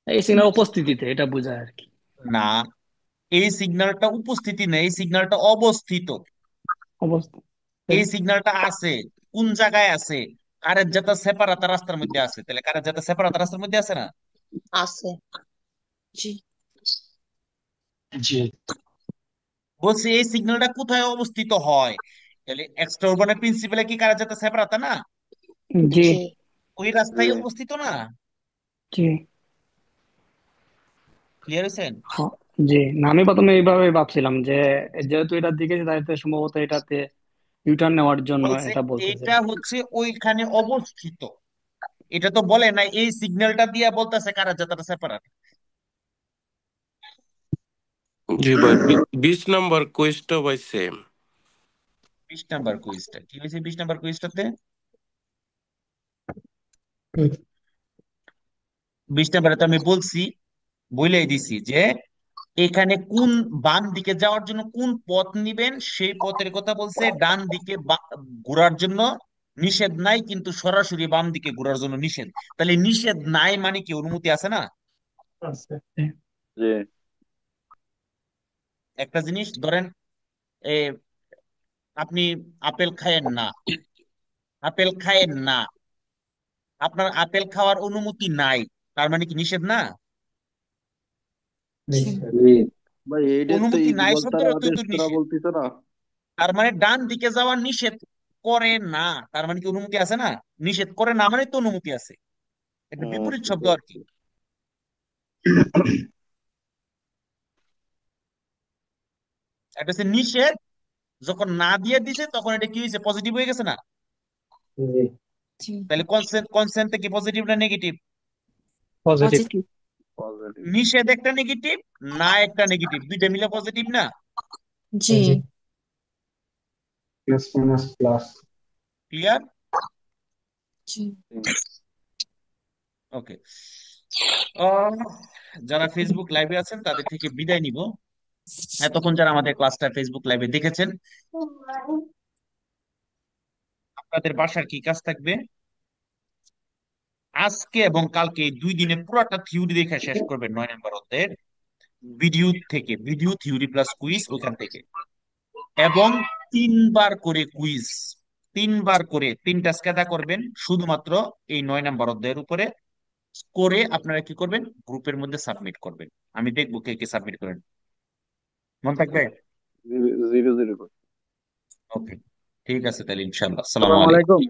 এই সিগন্যাল উপস্থিতিতে এটা বোঝায় আর কি। না। এই সিগন্যালটা উপস্থিতি নেই, এই সিগন্যালটা অবস্থিত। অবস্থা। এই সিগন্যালটা আছে কোন জায়গায় আছে? কারের যাতা সেপারাতা রাস্তার মধ্যে আছে, তাহলে কারের যাতা সেপারাতা রাস্তার মধ্যে আছে না? আছে। জি। জি বলছি এই সিগন্যালটা কোথায় অবস্থিত হয়? তাহলে এক্সট্রা উরবানের প্রিন্সিপালে কি কারের যাতা সেপারাতা না? জি জি। ওই জি রাস্তায় অবস্থিত না? জি ক্লিয়ার হয়েছেন? হ- জি না, আমি প্রথমে এইভাবে ভাবছিলাম যে যেহেতু এটার দিকে তাইতে সম্ভবত এটাতে ইউটার্ন নেওয়ার জন্য বলছে এটা বলতেছে। এটা হচ্ছে ওইখানে অবস্থিত। এটা তো বলে না এই সিগন্যালটা দিয়া বলতেছে কারের যাত্রা সেপারেট। জি ভাই 20 নম্বর কুইজটা ভাই সেম। 20 নাম্বার কুইজটা কি হয়েছে? 20 নাম্বার কুইজটাতে 20 নাম্বারে তো আমি বলছি, বলেই দিছি যে এখানে কোন বাম দিকে যাওয়ার জন্য কোন পথ নিবেন সেই পথের কথা বলছে। ডান দিকে ঘোরার জন্য নিষেধ নাই, কিন্তু সরাসরি বাম দিকে ঘোরার জন্য নিষেধ। তাহলে নিষেধ নাই মানে কি অনুমতি আছে না? আছে জি একটা জিনিস ধরেন, এ, আপনি আপেল খায়েন না, আপেল খায়েন না, আপনার আপেল খাওয়ার অনুমতি নাই, তার মানে কি নিষেধ না? জি ভাই এইটা তো অনুমতি নাই ইকবাল শব্দের তারা অর্থ আদেশ তো তারা নিষেধ। বলতিছে না তার মানে ডান দিকে যাওয়ার নিষেধ করে না, তার মানে কি অনুমতি আছে না? নিষেধ করে না মানে তো অনুমতি আছে। এটা বিপরীত শব্দ আর কি। এটা হচ্ছে নিষেধ, যখন না দিয়ে দিছে তখন এটা কি হয়েছে? পজিটিভ হয়ে গেছে না? জি তাহলে কনসেন্ট কনসেন্ট কি পজিটিভ না নেগেটিভ? Positive positive. পজিটিভ নিষেধ একটা নেগেটিভ, না একটা নেগেটিভ, দুইটা মিলে পজিটিভ না? জি জি প্লাস মাইনাস প্লাস ক্লিয়ার? জি ওকে। যারা ফেসবুক লাইভে আছেন তাদের থেকে বিদায় নিব। এতক্ষণ যারা আমাদের ক্লাসটা ফেসবুক লাইভে দেখেছেন, আপনাদের বাসার কি কাজ থাকবে? আজকে এবং কালকে এই 2 দিনে পুরাটা থিওরি দেখে শেষ করবেন 9 নম্বর অধ্যায়ের ভিডিও থিওরি প্লাস কুইজ ওখান থেকে। এবং 3বার করে কুইজ, 3বার করে 3টা স্কেদা করবেন শুধুমাত্র এই 9 নম্বর অধ্যায়ের উপরে। করে আপনারা কি করবেন? গ্রুপের মধ্যে সাবমিট করবেন। আমি দেখবো কে কে সাবমিট করেন। মন থাকবে? 0 0 ওকে, ঠিক আছে তাহলে ইনশাল্লাহ। আসসালামু আসসালামু আলাইকুম। আলাইকুম।